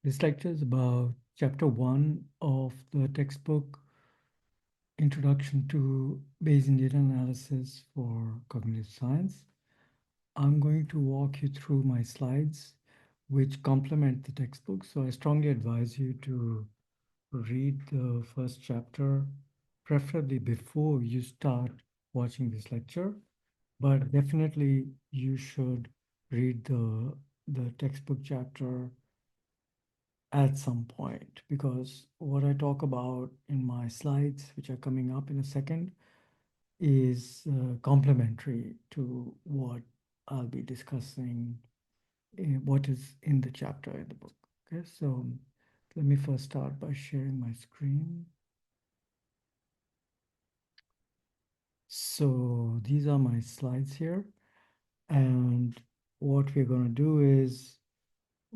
This lecture is about chapter 1 of the textbook Introduction to Bayesian Data Analysis for Cognitive Science. I'm going to walk you through my slides, which complement the textbook. So I strongly advise you to read the first chapter, preferably before you start watching this lecture. But definitely you should read the textbook chapter at some point, because what I talk about in my slides, which are coming up in a second, is complementary to what I'll be discussing, what is in the chapter in the book. Okay, so let me first start by sharing my screen. So these are my slides here. And what we're going to do is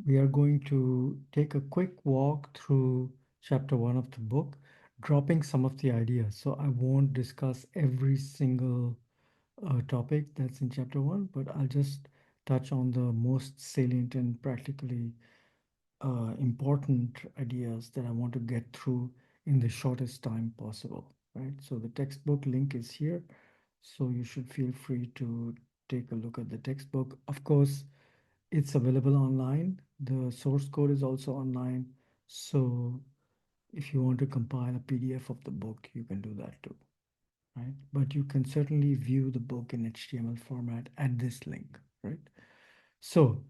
we are going to take a quick walk through chapter 1 of the book, dropping some of the ideas. So I won't discuss every single topic that's in chapter 1, but I'll just touch on the most salient and practically important ideas that I want to get through in the shortest time possible, right? So the textbook link is here. So you should feel free to take a look at the textbook. Of course, it's available online. The source code is also online. So if you want to compile a PDF of the book, you can do that too, right? But you can certainly view the book in HTML format at this link, right? So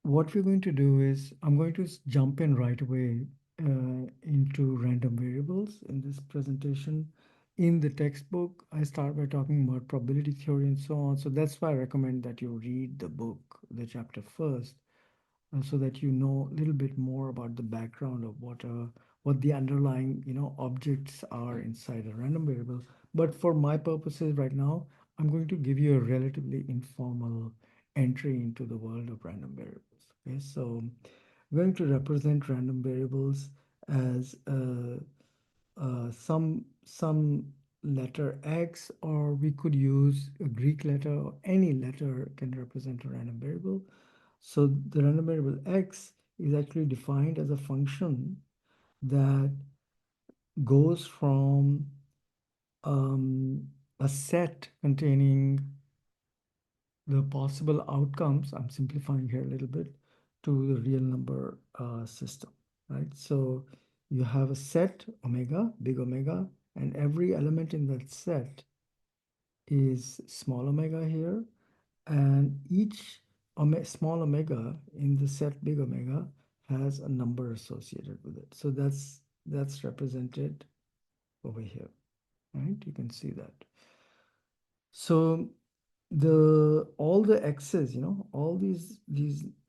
what we're going to do is I'm going to jump in right away into random variables in this presentation. In the textbook, I start by talking about probability theory and so on. So that's why I recommend that you read the book, the chapter first, so that you know a little bit more about the background of what the underlying objects are inside a random variable. But for my purposes right now, I'm going to give you a relatively informal entry into the world of random variables. Okay, so I'm going to represent random variables as some letter X, or we could use a Greek letter, or any letter can represent a random variable. So the random variable X is actually defined as a function that goes from a set containing the possible outcomes, I'm simplifying here a little bit, to the real number system, right? So you have a set omega, big omega, and every element in that set is small omega here, and each small omega in the set big omega has a number associated with it. So that's represented over here, right? You can see that. So the all the x's, all these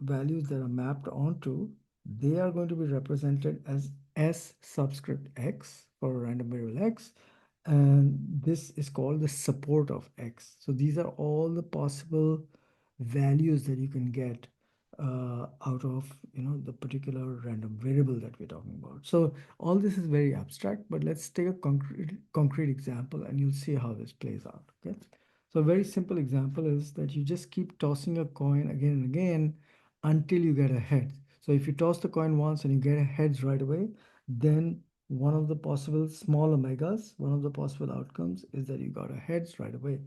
values that are mapped onto, they are going to be represented as s subscript x for random variable x, and this is called the support of x. So these are all the possible values that you can get out of the particular random variable that we're talking about. So all this is very abstract, but let's take a concrete example and you'll see how this plays out. Okay, so a very simple example is that you just keep tossing a coin again and again until you get a head. So if you toss the coin once and you get a heads right away, then one of the possible small omegas, one of the possible outcomes is that you got a heads right away.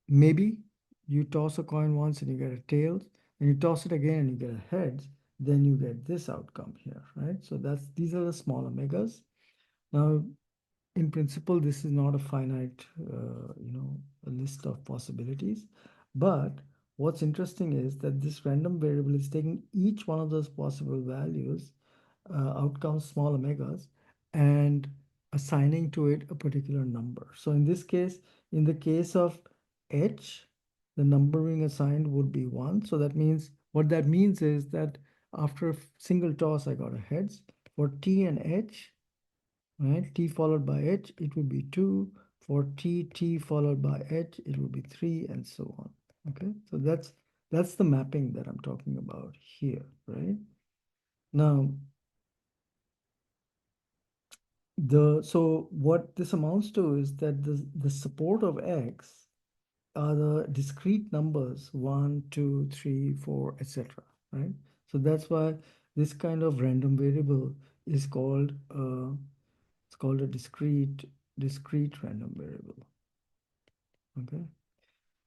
Maybe you toss a coin once and you get a tails, and you toss it again and you get a heads, then you get this outcome here, right? So these are the small omegas. Now, in principle, this is not a finite, a list of possibilities. But what's interesting is that this random variable is taking each one of those possible values, outcomes, small omegas, and assigning to it a particular number. So in this case, in the case of H, the number being assigned would be 1. So that means, what that means is that after a single toss, I got a heads. For T and H, right? T followed by H, it would be 2. For T followed by H, it would be 3, and so on. Okay, so that's the mapping that I'm talking about here, right? Now, so what this amounts to is that the support of X are the discrete numbers 1, 2, 3, 4, etc. Right? So that's why this kind of random variable is called it's called a discrete random variable. Okay.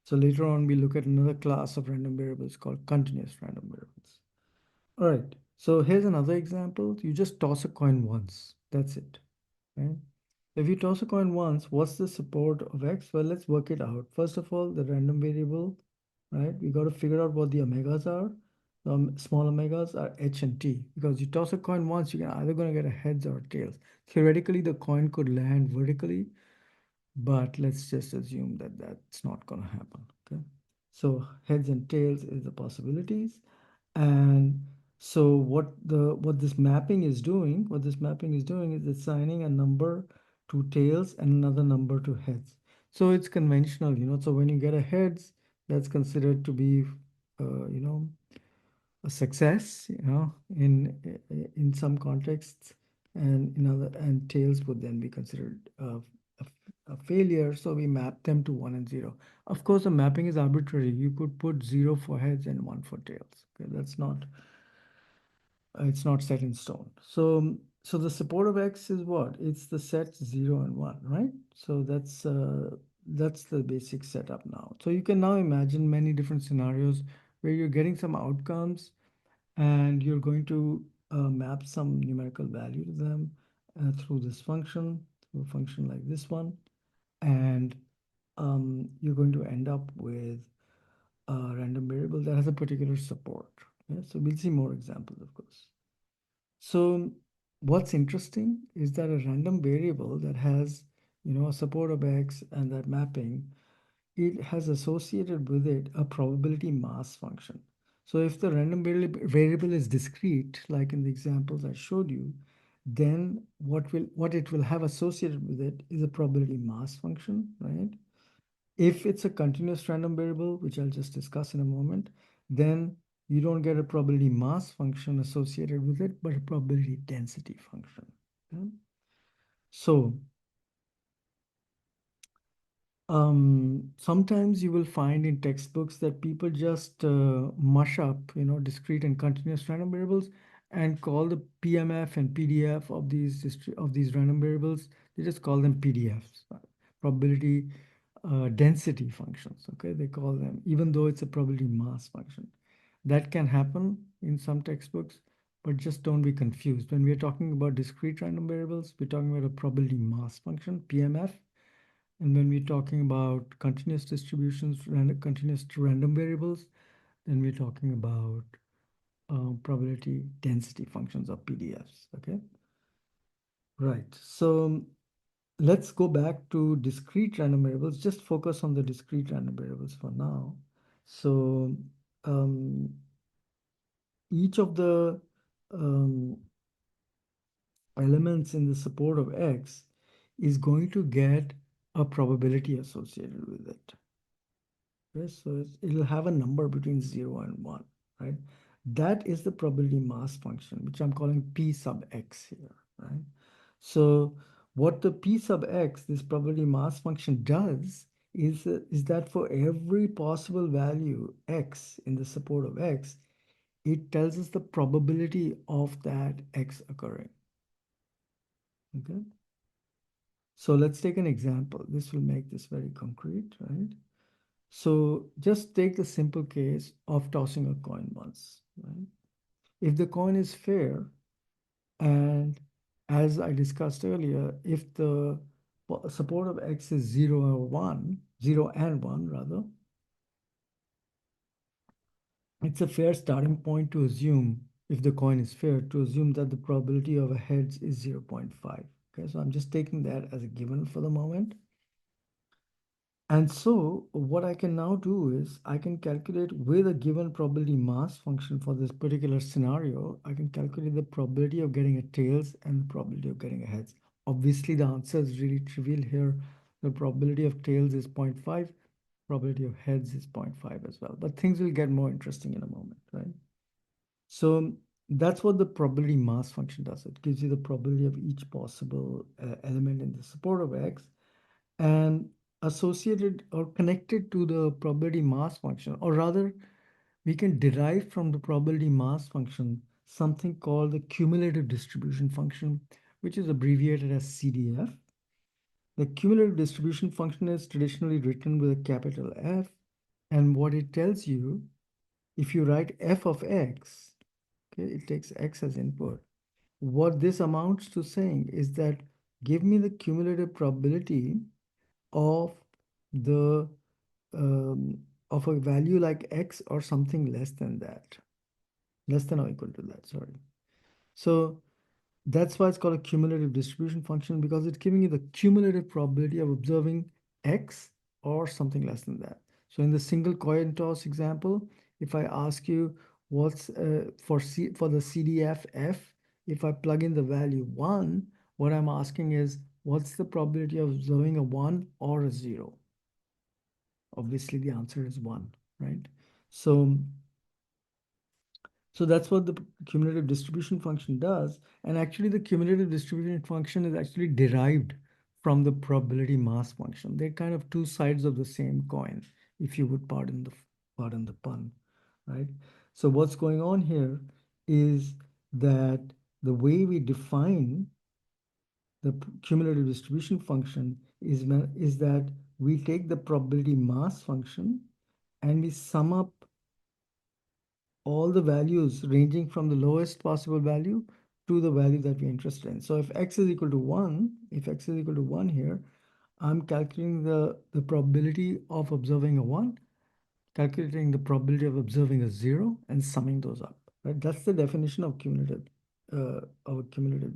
So later on we look at another class of random variables called continuous random variables. All right. So here's another example. You just toss a coin once. That's it. Right? If you toss a coin once, what's the support of x? Well, let's work it out. First of all, the random variable, right? We got to figure out what the omegas are. Small omegas are h and t, because you toss a coin once, you're either going to get a heads or tails. Theoretically, the coin could land vertically, but let's just assume that that's not going to happen. Okay. So heads and tails is the possibilities. And so what this mapping is doing, is assigning a number to tails and another number to heads. So it's conventional, So when you get a heads, that's considered to be, a success, in some contexts, and in other, and tails would then be considered a failure. So we map them to 1 and 0. Of course, the mapping is arbitrary. You could put 0 for heads and 1 for tails. Okay, that's not it's not set in stone. So the support of X is what? It's the sets 0 and 1, right? So that's the basic setup now. So you can now imagine many different scenarios where you're getting some outcomes and you're going to map some numerical value to them through this function, through a function like this one, and you're going to end up with a random variable that has a particular support. Yeah, so we'll see more examples, of course. So what's interesting is that a random variable that has, a support of x and that mapping, it has associated with it a probability mass function. So if the random variable is discrete, like in the examples I showed you, then what it will have associated with it is a probability mass function, right? If it's a continuous random variable, which I'll just discuss in a moment, then you don't get a probability mass function associated with it, but a probability density function. Okay? So sometimes you will find in textbooks that people just mush up, discrete and continuous random variables and call the PMF and PDF of these random variables. They just call them PDFs, probability density functions. Okay, they call them, even though it's a probability mass function. That can happen in some textbooks, but just don't be confused. When we're talking about discrete random variables, we're talking about a probability mass function, PMF. And when we're talking about continuous distributions, continuous random variables, then we're talking about probability density functions or PDFs. Okay, right. So let's go back to discrete random variables. Just focus on the discrete random variables for now. So um, each of the um, elements in the support of X is going to get a probability associated with it. Okay, so it'll have a number between 0 and 1, right? That is the probability mass function, which I'm calling P sub x here, right? So what the P sub x, this probability mass function does is that for every possible value x in the support of x, it tells us the probability of that x occurring, okay? So let's take an example. This will make this very concrete, right? So just take the simple case of tossing a coin once, right? If the coin is fair, and as I discussed earlier, if the support of x is 0 or 1, 0 and 1 rather, it's a fair starting point to assume, if the coin is fair, to assume that the probability of a heads is 0.5. Okay, so I'm just taking that as a given for the moment. And so what I can now do is I can calculate with a given probability mass function for this particular scenario, I can calculate the probability of getting a tails and the probability of getting a heads. Obviously, the answer is really trivial here. The probability of tails is 0.5, probability of heads is 0.5 as well. But things will get more interesting in a moment, right? So that's what the probability mass function does. It gives you the probability of each possible element in the support of X, and associated or connected to the probability mass function, or rather we can derive from the probability mass function something called the cumulative distribution function, which is abbreviated as CDF. The cumulative distribution function is traditionally written with a capital F, and what it tells you, if you write f of x, okay, it takes x as input. What this amounts to saying is that give me the cumulative probability of the of a value like x or something less than that, less than or equal to that, sorry. So that's why it's called a cumulative distribution function, because it's giving you the cumulative probability of observing x or something less than that. So in the single coin toss example, if I ask you what's for the CDF f, if I plug in the value 1, what I'm asking is what's the probability of observing a 1 or a 0? Obviously, the answer is 1, right? So that's what the cumulative distribution function does. And actually, the cumulative distribution function is actually derived from the probability mass function. They're kind of two sides of the same coin, if you would pardon the pun, right? So what's going on here is that the way we define the cumulative distribution function is that we take the probability mass function and we sum up all the values ranging from the lowest possible value to the value that we're interested in. So if x is equal to 1, if x is equal to 1 here, I'm calculating the probability of observing a 1, calculating the probability of observing a 0, and summing those up, right? That's the definition of a cumulative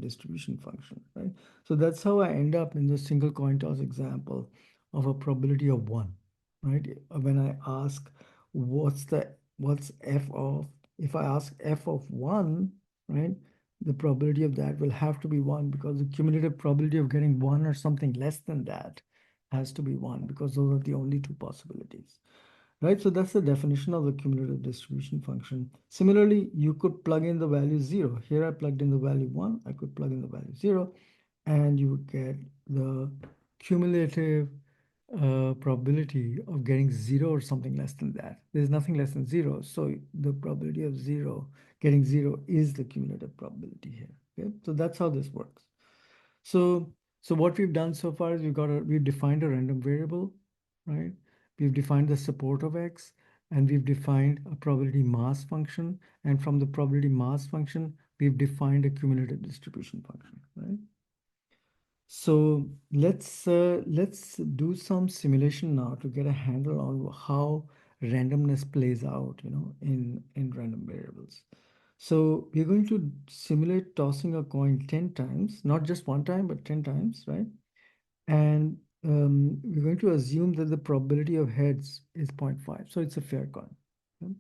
distribution function, right? So that's how I end up in the single coin toss example of a probability of 1, right? When I ask what's f of, if I ask f of 1, right, the probability of that will have to be 1, because the cumulative probability of getting 1 or something less than that has to be 1, because those are the only two possibilities. Right, so that's the definition of the cumulative distribution function. Similarly, you could plug in the value 0. Here I plugged in the value 1. I could plug in the value 0, and you would get the cumulative probability of getting 0 or something less than that. There's nothing less than 0, so the probability of 0, getting 0, is the cumulative probability here. Okay, so that's how this works. So, what we've done so far is we've defined a random variable, right? We've defined the support of x, and we've defined a probability mass function. And from the probability mass function, we've defined a cumulative distribution function, right? So let's do some simulation now to get a handle on how randomness plays out, in random variables. So we're going to simulate tossing a coin 10 times, not just one time, but 10 times, right? And we're going to assume that the probability of heads is 0.5. So it's a fair coin. Okay?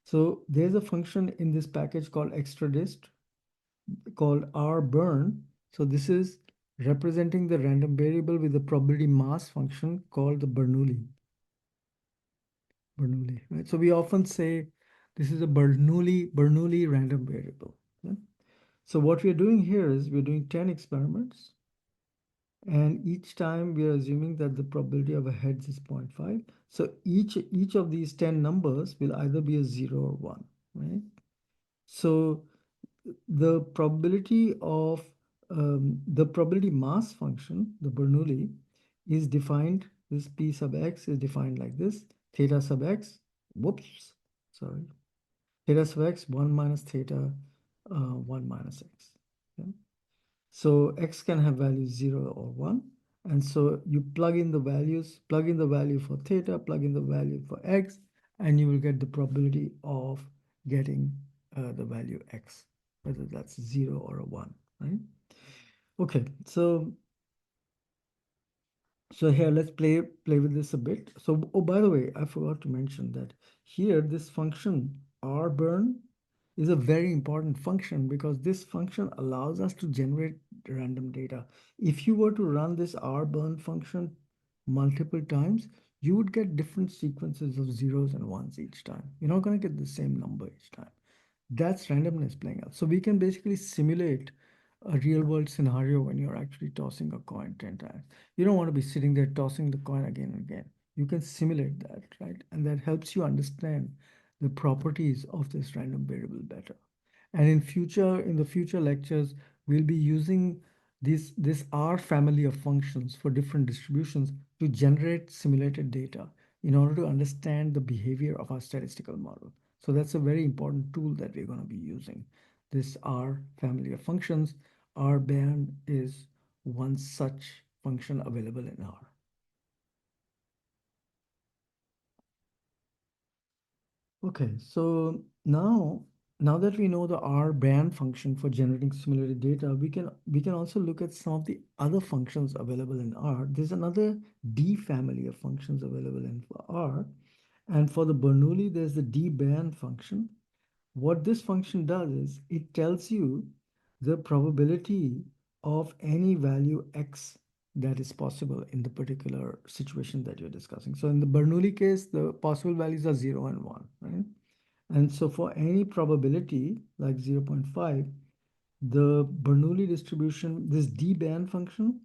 So there's a function in this package called extradist called R burn. So this is representing the random variable with the probability mass function called the Bernoulli, right? So we often say this is a Bernoulli random variable. Okay? So what we're doing here is we're doing 10 experiments, and each time we are assuming that the probability of a heads is 0.5. So each of these 10 numbers will either be a 0 or 1, right? So the probability of the probability mass function, the Bernoulli, is defined, this p sub x is defined like this: theta sub x, whoops, sorry, theta sub x, 1 minus theta, 1 minus x. Okay? So x can have values 0 or 1. And so you plug in the values, plug in the value for theta, plug in the value for x, and you will get the probability of getting the value x, whether that's 0 or a 1, right? Okay, so here, let's play with this a bit. So, oh, by the way, I forgot to mention that here, this function rburn is a very important function, because this function allows us to generate random data. If you were to run this rburn function multiple times, you would get different sequences of zeros and ones each time. You're not going to get the same number each time. That's randomness playing out. So we can basically simulate a real world scenario when you're actually tossing a coin 10 times. You don't want to be sitting there tossing the coin again and again. You can simulate that, right? And that helps you understand the properties of this random variable better. And in the future lectures, we'll be using this R family of functions for different distributions to generate simulated data in order to understand the behavior of our statistical model. So that's a very important tool that we're going to be using. This R family of functions, R band is one such function available in R. Okay, so now that we know the R band function for generating simulated data, we can also look at some of the other functions available in R. There's another D family of functions available in R, and for the Bernoulli, there's the D band function. What this function does is it tells you the probability of any value x that is possible in the particular situation that you're discussing. So in the Bernoulli case, the possible values are 0 and 1, right? And so for any probability like 0.5, the Bernoulli distribution, this D-band function,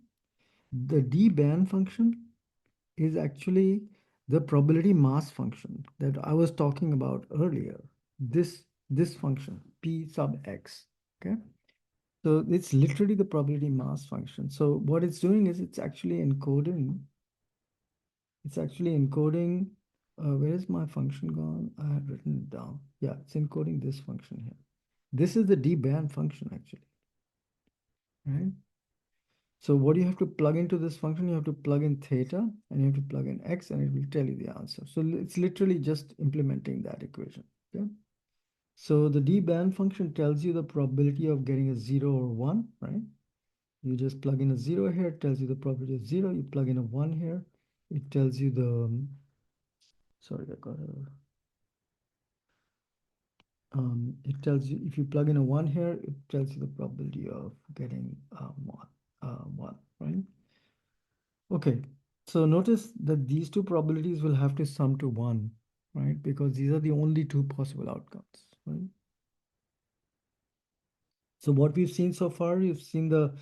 the D-band function is actually the probability mass function that I was talking about earlier. This function, P sub x, okay? So it's literally the probability mass function. So what it's doing is it's actually encoding, where is my function gone? I had written it down. Yeah, it's encoding this function here. This is the D-band function actually, right? So what you have to plug into this function, you have to plug in theta and you have to plug in x and it will tell you the answer. So it's literally just implementing that equation, okay? So the D-band function tells you the probability of getting a 0 or 1, right? You just plug in a 0 here, it tells you the probability of 0. You plug in a 1 here, it tells you the, sorry, I got a, it tells you, if you plug in a 1 here, it tells you the probability of getting 1, right? Okay, so notice that these two probabilities will have to sum to 1, right? Because these are the only two possible outcomes, right? So what we've seen so far, we've seen the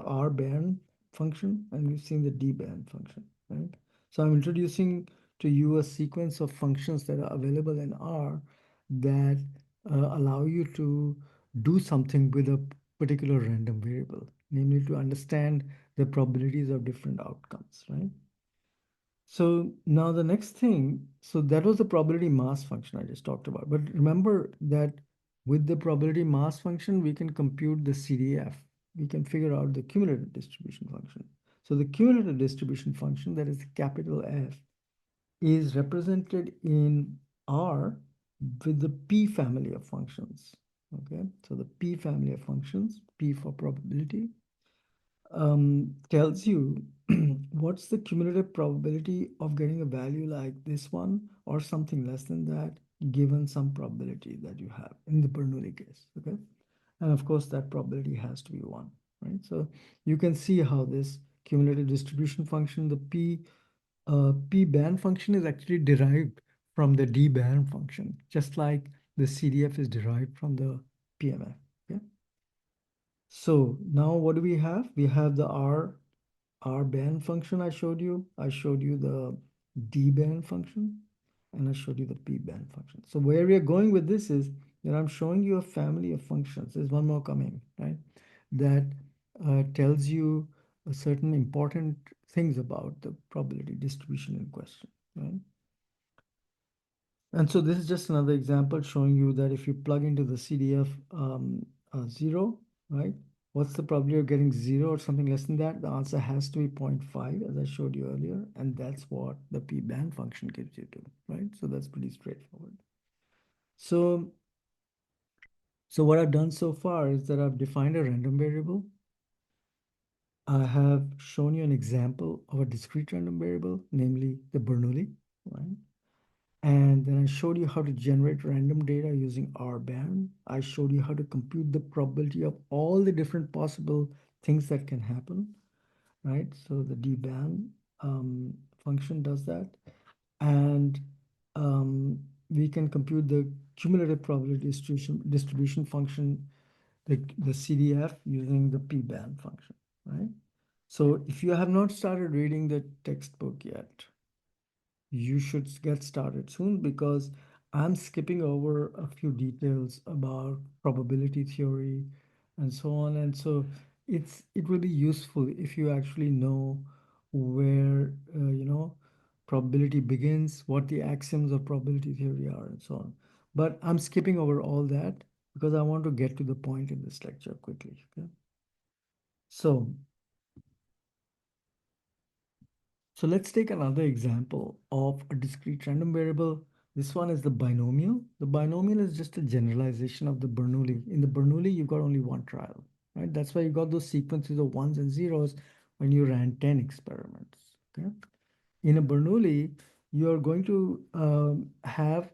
R band function and we've seen the D band function, right? So I'm introducing to you a sequence of functions that are available in R that allow you to do something with a particular random variable, namely to understand the probabilities of different outcomes, right? So now the next thing, so that was the probability mass function I just talked about. But remember that with the probability mass function, we can compute the CDF. We can figure out the cumulative distribution function. So the cumulative distribution function, that is capital F, is represented in R with the P family of functions. Okay, so the P family of functions, P for probability, tells you what's the cumulative probability of getting a value like this one or something less than that, given some probability that you have in the Bernoulli case, okay? And of course, that probability has to be 1, right? So you can see how this cumulative distribution function, the P band function is actually derived from the D band function, just like the CDF is derived from the PMF, okay? So now what do we have? We have the R band function I showed you. I showed you the D band function and I showed you the P band function. So where we are going with this is that I'm showing you a family of functions. There's one more coming, right? That tells you a certain important things about the probability distribution in question, right? And so this is just another example showing you that if you plug into the CDF 0, right? What's the probability of getting 0 or something less than that? The answer has to be 0.5, as I showed you earlier. And that's what the p-band function gives you too, right? So that's pretty straightforward. So, so what I've done so far is that I've defined a random variable. I have shown you an example of a discrete random variable, namely the Bernoulli, right? And then I showed you how to generate random data using R-band. I showed you how to compute the probability of all the different possible things that can happen, right? So the D-band function does that. And we can compute the cumulative probability distribution function, the CDF, using the P-band function, right? So if you have not started reading the textbook yet, you should get started soon because I'm skipping over a few details about probability theory and so on. And so it will be useful if you actually know where probability begins, what the axioms of probability theory are, and so on. But I'm skipping over all that because I want to get to the point in this lecture quickly. Okay. So So let's take another example of a discrete random variable. This one is the binomial. The binomial is just a generalization of the Bernoulli. In the Bernoulli, you've got only one trial, right? That's why you got those sequences of ones and zeros when you ran 10 experiments, okay? In a Bernoulli, you're going to have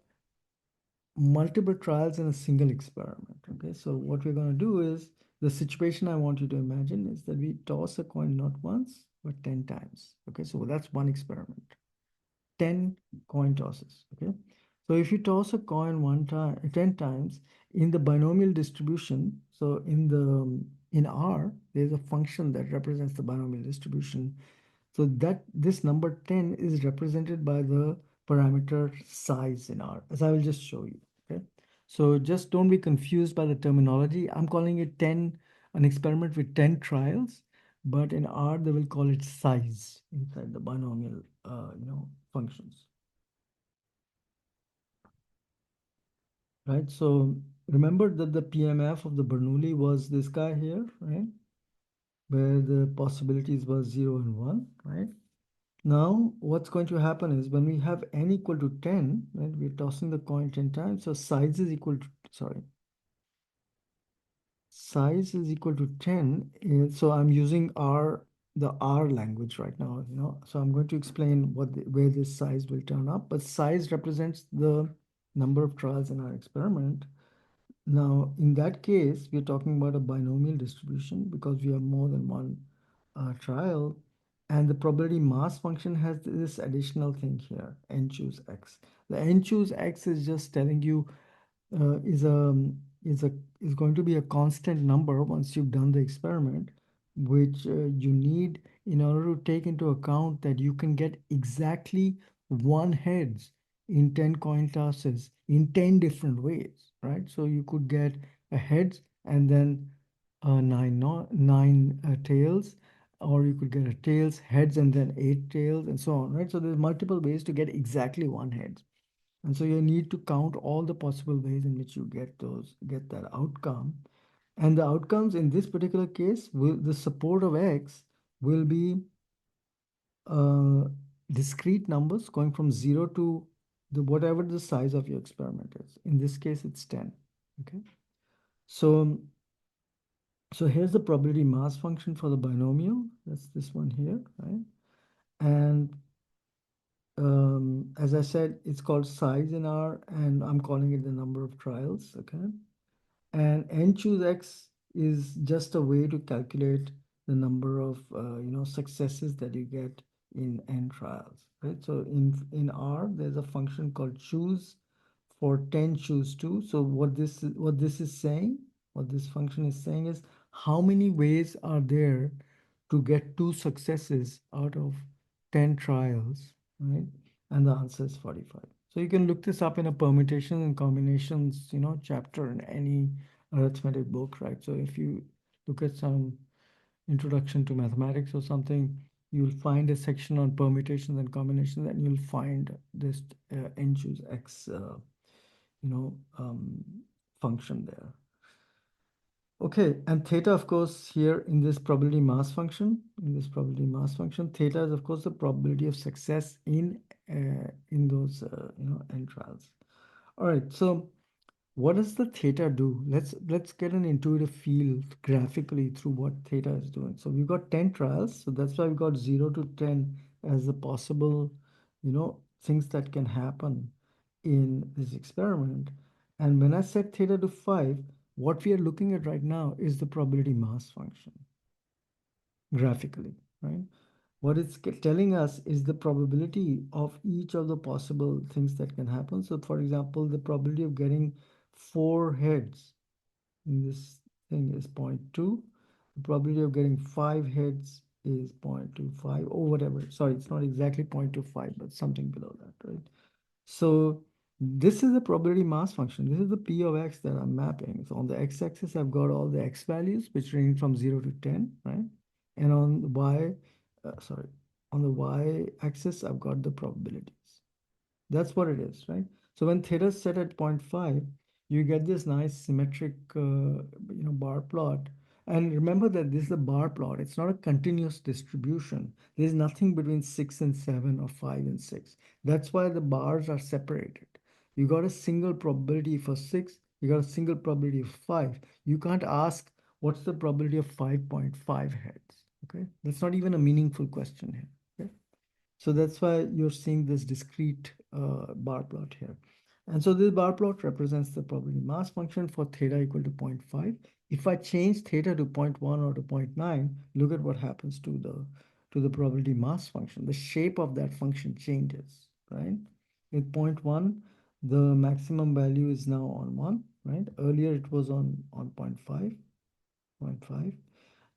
multiple trials in a single experiment, okay? So what we're going to do is, the situation I want you to imagine is that we toss a coin not once, but 10 times, okay? So that's one experiment. 10 coin tosses, okay? So if you toss a coin 10 times in the binomial distribution, so in R, there's a function that represents the binomial distribution. So that this number 10 is represented by the parameter size in R, as I will just show you, okay? So just don't be confused by the terminology. I'm calling it 10, an experiment with 10 trials, but in R, they will call it size inside the binomial, functions. Right? So remember that the PMF of the Bernoulli was this guy here, right? Where the possibilities were 0 and 1, right? Now, what's going to happen is when we have n equal to 10, right? We're tossing the coin 10 times. So size is equal to 10. So I'm using the R language right now, So I'm going to explain where this size will turn up. But size represents the number of trials in our experiment. Now, in that case, we're talking about a binomial distribution because we have more than one trial. And the probability mass function has this additional thing here, n choose x. The n choose x is just telling you uh, is a is a is going to be a constant number once you've done the experiment, which you need in order to take into account that you can get exactly one heads in 10 coin tosses in 10 different ways, right? So you could get a heads and then nine tails, or you could get a tails, heads, and then eight tails, and so on, right? So there's multiple ways to get exactly one head. And so you need to count all the possible ways in which you get that outcome. And the outcomes in this particular case, the support of x will be uh, discrete numbers going from 0 to whatever the size of your experiment is. In this case, it's 10. Okay. So, so here's the probability mass function for the binomial. That's this one here, right? And as I said, it's called size in R, and I'm calling it the number of trials, okay? And n choose x is just a way to calculate the number of successes that you get in n trials, right? So in R, there's a function called choose for 10 choose 2. So what this function is saying is how many ways are there to get two successes out of 10 trials, right? And the answer is 45. So you can look this up in a permutation and combinations, chapter in any arithmetic book, right? So if you look at some introduction to mathematics or something, you'll find a section on permutations and combinations, and you'll find this n choose x, you know, um, function there. Okay, and theta, of course, here in this theta is, of course, the probability of success in those, n trials. All right, so what does the theta do? Let's get an intuitive feel graphically through what theta is doing. So we've got 10 trials, so that's why we got 0 to 10 as the possible, things that can happen in this experiment. And when I set theta to 5, what we are looking at right now is the probability mass function graphically, right? What it's telling us is the probability of each of the possible things that can happen. So for example, the probability of getting 4 heads in this thing is 0.2. The probability of getting 5 heads is 0.25 or whatever. Sorry, it's not exactly 0.25, but something below that, right? So This is the probability mass function. This is the P of X that I'm mapping. So on the X-axis, I've got all the X values, which range from 0 to 10, right? And on the on the Y-axis, I've got the probabilities. That's what it is, right? So when theta is set at zero point 0.5, you get this nice symmetric, bar plot. And remember that this is a bar plot. It's not a continuous distribution. There's nothing between 6 and 7 or 5 and 6. That's why the bars are separated. You got a single probability for 6. You got a single probability of 5. You can't ask what's the probability of 5.5 heads. Okay, that's not even a meaningful question here. Okay? So that's why you're seeing this discrete bar plot here. And so this bar plot represents the probability mass function for theta equal to zero point 0.5. If I change theta to zero point 0.1 or to zero point 0.9, look at what happens to the probability mass function. The shape of that function changes, right? With zero point 0.1, the maximum value is now on 1, right? Earlier it was on 0.5, 0.5.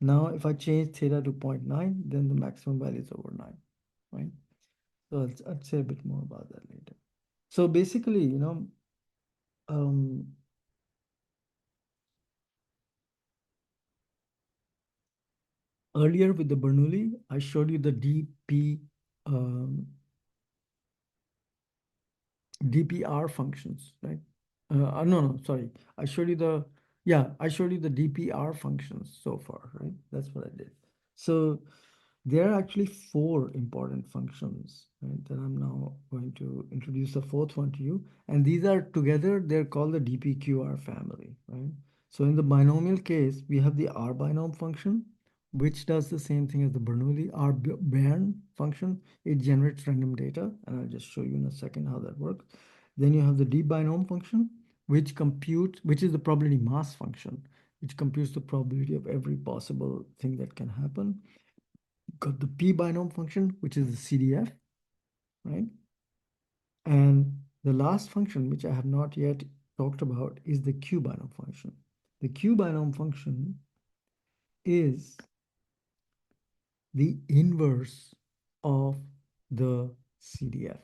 Now if I change theta to zero point 0.9, then the maximum value is over 9, right? So I'll say a bit more about that later. So basically, um, earlier with the Bernoulli, I showed you the um, DPR functions, right? No, sorry. I showed you I showed you the DPR functions so far, right? That's what I did. So there are actually four important functions, right, that I'm now going to introduce the fourth one to you. And these are together, they're called the DPQR family, right? So in the binomial case, we have the R binom function, which does the same thing as the Bernoulli Bairn function. It generates random data, and I'll just show you in a second how that works. Then you have the D binom function, which is the probability mass function, which computes the probability of every possible thing that can happen. Got the P binom function, which is the CDF, right? And the last function, which I have not yet talked about, is the Q binom function. The Q binom function is the inverse of the CDF,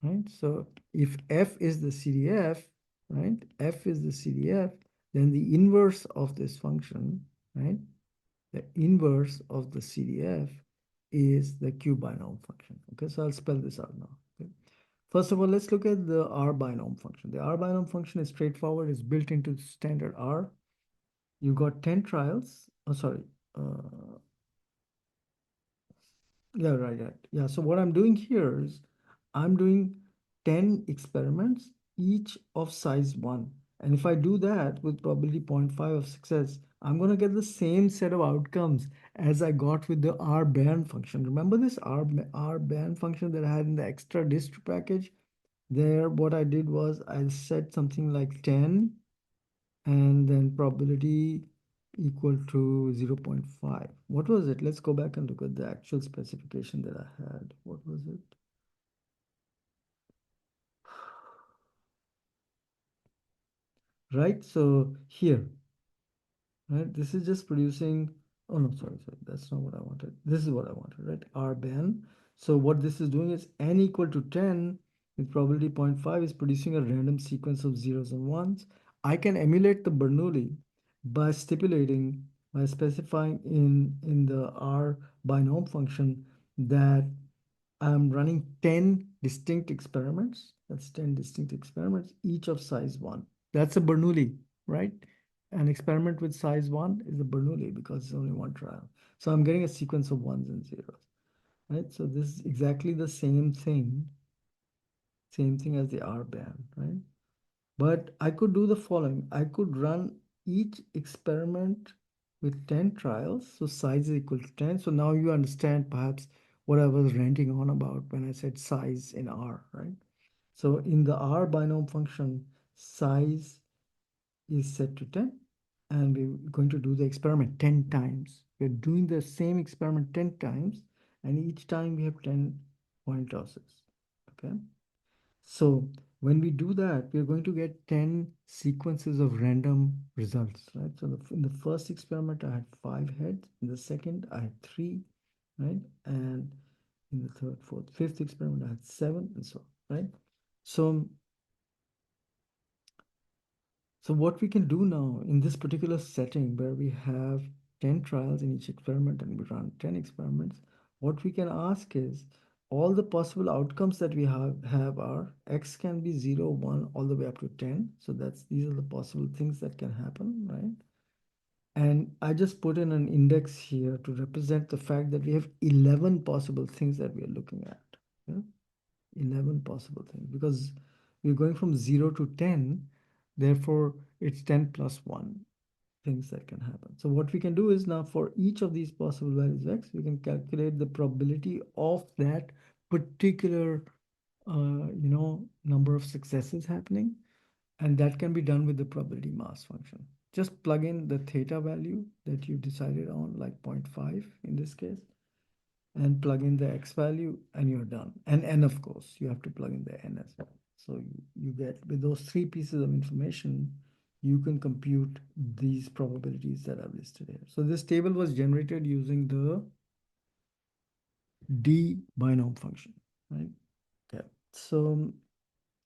right? So if F is the CDF, right? F is the CDF, then the inverse of this function, right? The inverse of the CDF is the Q binom function. Okay, so I'll spell this out now. Okay. First of all, let's look at the R binom function. The R binom function is straightforward. It's built into standard R. You got 10 trials. Oh, sorry. Uh, yeah, right. Yeah, so what I'm doing here is I'm doing 10 experiments, each of size 1. And if I do that with probability 0.5 of success, I'm going to get the same set of outcomes as I got with the R band function. Remember this R band function that I had in the extra dist package? There, what I did was I set something like 10 and then probability equal to 0 0.5. What was it? Let's go back and look at the actual specification that I had. What was it? Right, so here, right, this is just producing, oh no, sorry, that's not what I wanted. This is what I wanted, right? R ban. So what this is doing is n equal to 10 with probability 0.5 is producing a random sequence of zeros and ones. I can emulate the Bernoulli by by specifying in the R binom function that I'm running 10 distinct experiments. That's 10 distinct experiments, each of size 1. That's a Bernoulli, right? An experiment with size 1 is a Bernoulli because it's only one trial. So I'm getting a sequence of ones and zeros, right? So this is exactly the same thing as the R band, right? But I could do the following. I could run each experiment with 10 trials. So size is equal to 10. So now you understand perhaps what I was ranting on about when I said size in R, right? So in the R binom function, size is set to 10. And we're going to do the experiment 10 times. We're doing the same experiment 10 times. And each time we have 10 point losses, okay? So when we do that, we're going to get 10 sequences of random results, right? So in the first experiment, I had 5 heads. In the second, I had 3, right? And in the third, fourth, fifth experiment, I had 7, and so on. right? So, so what we can do now in this particular setting where we have 10 trials in each experiment and we run 10 experiments, what we can ask is all the possible outcomes that we have are x can be 0, 1, all the way up to 10. So that's these are the possible things that can happen, right? And I just put in an index here to represent the fact that we have 11 possible things that we are looking at. Yeah? 11 possible things because we're going from 0 to 10. Therefore, it's 10 plus 1 things that can happen. So what we can do is now for each of these possible values of x, we can calculate the probability of that particular, number of successes happening. And that can be done with the probability mass function. Just plug in the theta value that you decided on, like zero point 0.5 in this case, and plug in the x value, and you're done. And n, of course, you have to plug in the n as well. So you get, with those three pieces of information, you can compute these probabilities that I've listed here. So this table was generated using the D binom function, right? Okay. So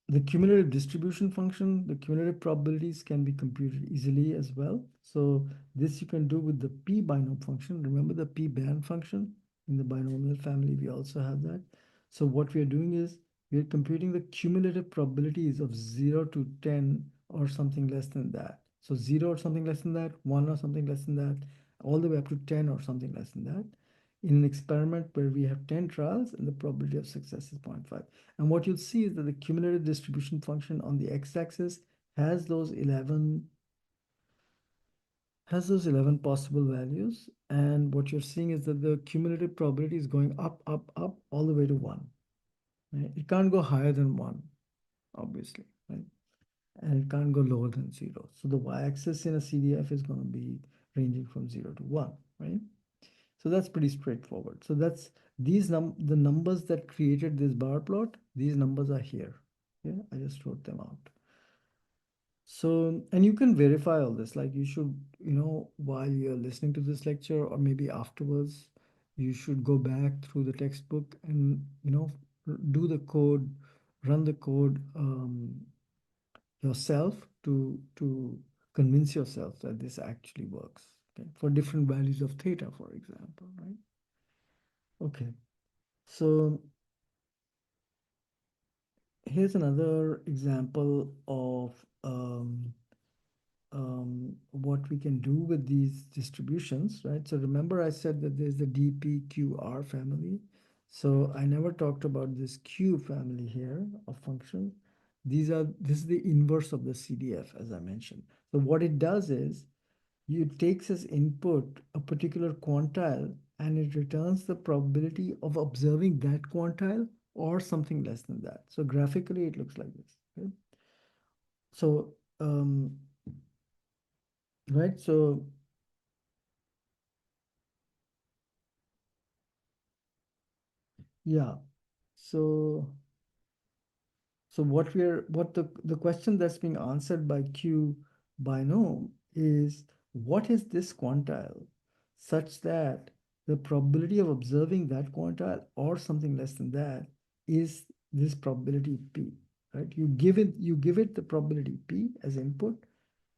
the cumulative distribution function, the cumulative probabilities can be computed easily as well. So this you can do with the p binom function. Remember the p band function in the binomial family, we also have that. So what we are doing is we are computing the cumulative probabilities of 0 to 10 or something less than that. So 0 or something less than that, 1 or something less than that, all the way up to 10 or something less than that in an experiment where we have 10 trials and the probability of success is 0.5. And what you'll see is that the cumulative distribution function on the x-axis has those 11 possible values. And what you're seeing is that the cumulative probability is going up, up, up, all the way to 1. Right? It can't go higher than 1, obviously, right? And it can't go lower than 0. So the y-axis in a CDF is going to be ranging from 0 to 1, right? So that's pretty straightforward. So that's the numbers that created this bar plot, these numbers are here. Yeah, I just wrote them out. So, and you can verify all this, like you should, while you're listening to this lecture or maybe afterwards, you should go back through the textbook and, do the code, run the code yourself to convince yourself that this actually works, okay? For different values of theta, for example, right? Okay. So here's another example of what we can do with these distributions, right? So remember I said that there's the DPQR family. So I never talked about this Q family here of functions. This is the inverse of the CDF, as I mentioned. So what it does is it takes as input a particular quantile and it returns the probability of observing that quantile or something less than that. So graphically, it looks like this. Okay? So, right. So, yeah. So, what the question that's being answered by Q binom is what is this quantile such that the probability of observing that quantile or something less than that is this probability P, right? You give it the probability P as input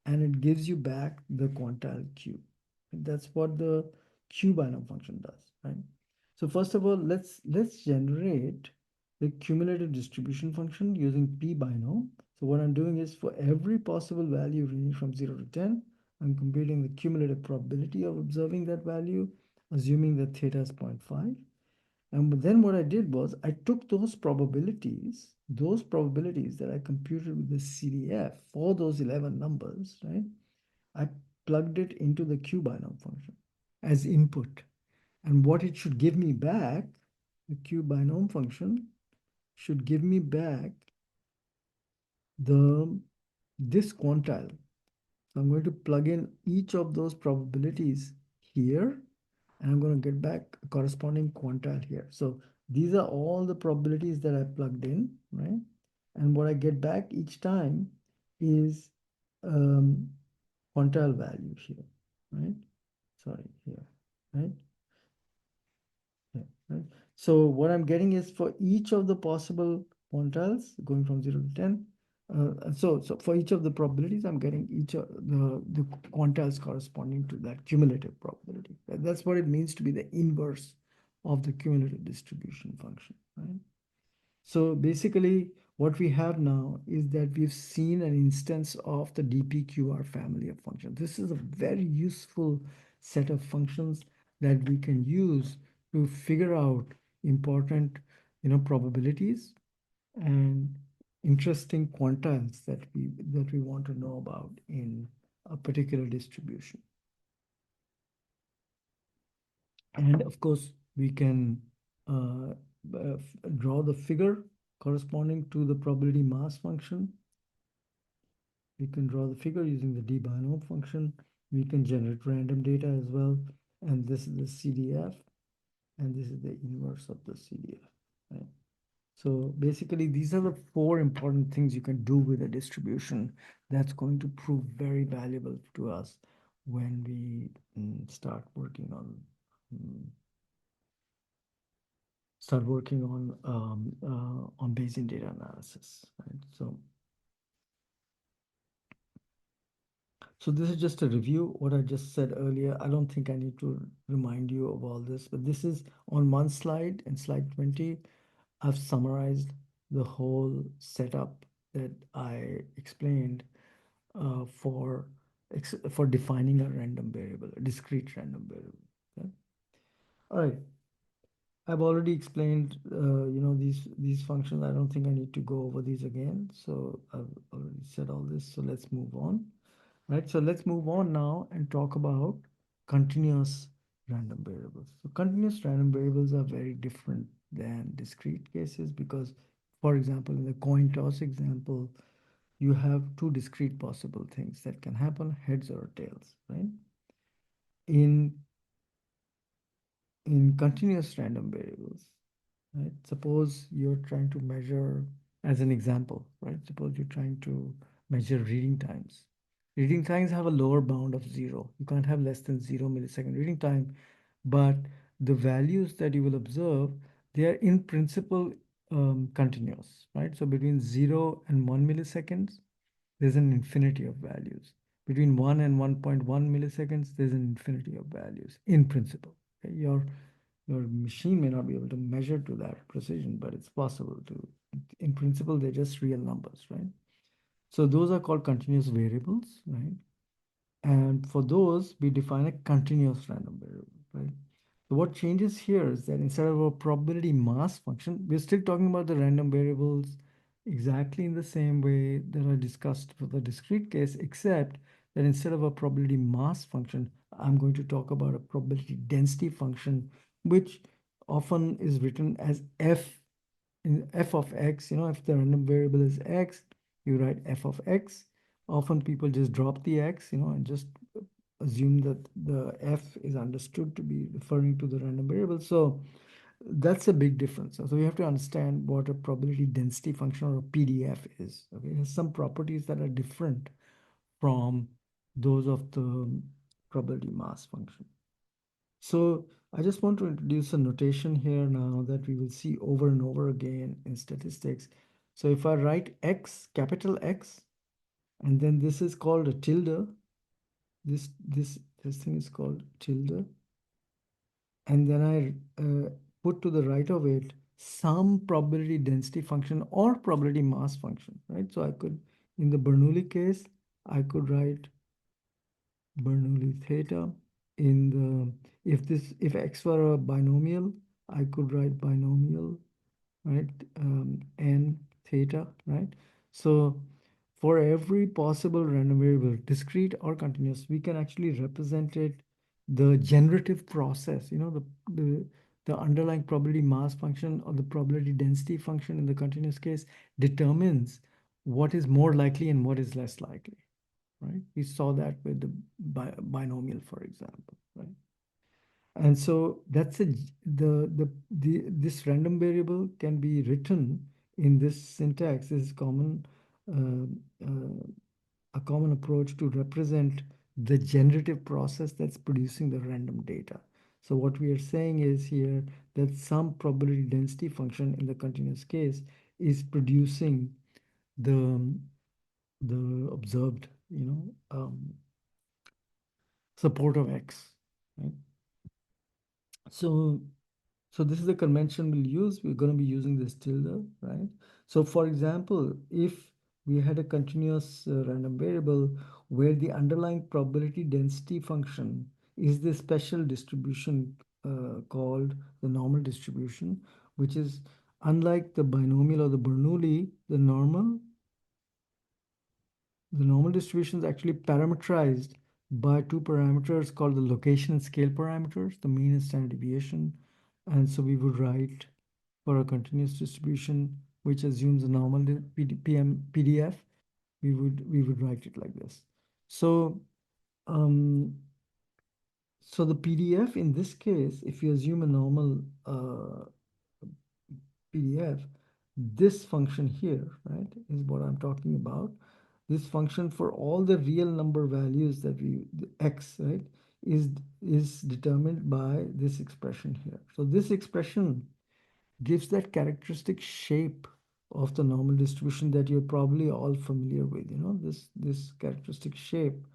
and it gives you back the quantile Q. That's what the Q binom function does, right? So first of all, let's generate the cumulative distribution function using P binom. So what I'm doing is for every possible value ranging from 0 to 10, I'm computing the cumulative probability of observing that value, assuming that theta is 0.5. And then what I did was I took those probabilities that I computed with the CDF for those 11 numbers, right? I plugged it into the Q binom function as input. And what it should give me back, the Q binom function should give me back the this quantile. So I'm going to plug in each of those probabilities here, and I'm going to get back a corresponding quantile here. So these are all the probabilities that I plugged in, right? And what I get back each time is quantile value here, right? Sorry, here, right? Yeah, right. So what I'm getting is for each of the possible quantiles going from 0 to 10. So for each of the probabilities, I'm getting each of the quantiles corresponding to that cumulative probability. That's what it means to be the inverse of the cumulative distribution function, right? So basically, what we have now is that we've seen an instance of the DPQR family of functions. This is a very useful set of functions that we can use to figure out important, probabilities and interesting quantiles that we want to know about in a particular distribution. And of course, we can uh, draw the figure corresponding to the probability mass function. We can draw the figure using the d binom function. We can generate random data as well. And this is the CDF, and this is the inverse of the CDF. Right? So basically, these are the four important things you can do with a distribution that's going to prove very valuable to us when we start working mm, on Bayesian data analysis. Right? So this is just a review what I just said earlier. I don't think I need to remind you of all this, but this is on one slide, in slide 20. I've summarized the whole setup that I explained for defining a random variable, a discrete random variable. Okay? All right. I've already explained, these functions. I don't think I need to go over these again. So I've already said all this. So let's move on. Right. So let's move on now and talk about continuous random variables. So continuous random variables are very different than discrete cases because, for example, in the coin toss example, you have two discrete possible things that can happen, heads or tails, right? In in continuous random variables, right? Suppose you're trying to measure, as an example, right? Suppose you're trying to measure reading times. Reading times have a lower bound of 0. You can't have less than 0 millisecond reading time, but the values that you will observe, they are in principle continuous, right? So between 0 and 1 milliseconds, there's an infinity of values. Between 1 and 1.1 milliseconds, there's an infinity of values in principle. Okay? Your machine may not be able to measure to that precision, but it's possible to. In principle, they're just real numbers, right? So those are called continuous variables, right? And for those, we define a continuous random variable, right? So what changes here is that instead of a probability mass function, we're still talking about the random variables exactly in the same way that I discussed for the discrete case, except that instead of a probability mass function, I'm going to talk about a probability density function, which often is written as f in f of x. If the random variable is x, you write f of x. Often people just drop the x, and just assume that the f is understood to be referring to the random variable. So that's a big difference. So we have to understand what a probability density function or a PDF is. Okay, it has some properties that are different from those of the probability mass function. So I just want to introduce a notation here now that we will see over and over again in statistics. So if I write X, capital X, and then this is called a tilde, this thing is called tilde, and then I put to the right of it some probability density function or probability mass function, right? So I could, in the Bernoulli case, I could write Bernoulli theta. In the if x were a binomial, I could write binomial, right? N theta, right? So for every possible random variable, discrete or continuous, we can actually represent it, the generative process, the underlying probability mass function or the probability density function in the continuous case determines what is more likely and what is less likely, right? We saw that with the binomial, for example, right? And so that's this random variable can be written in this syntax. This is uh, uh, a common approach to represent the generative process that's producing the random data. So what we are saying is here that some probability density function in the continuous case is producing the observed, support of X, right? So, so this is the convention we'll use. We're going to be using this tilde, right? So for example, if we had a continuous random variable where the underlying probability density function is the special distribution called the normal distribution, which is unlike the binomial or the Bernoulli, the normal distribution is actually parameterized by two parameters called the location and scale parameters, the mean and standard deviation. And so we would write for a continuous distribution, which assumes a normal PDF, we would write it like this. So, um, so the PDF in this case, if you assume a normal PDF, this function here, right, is what I'm talking about. This function for all the real number values that the x, right, is determined by this expression here. So this expression gives that characteristic shape of the normal distribution that you're probably all familiar with. This characteristic shape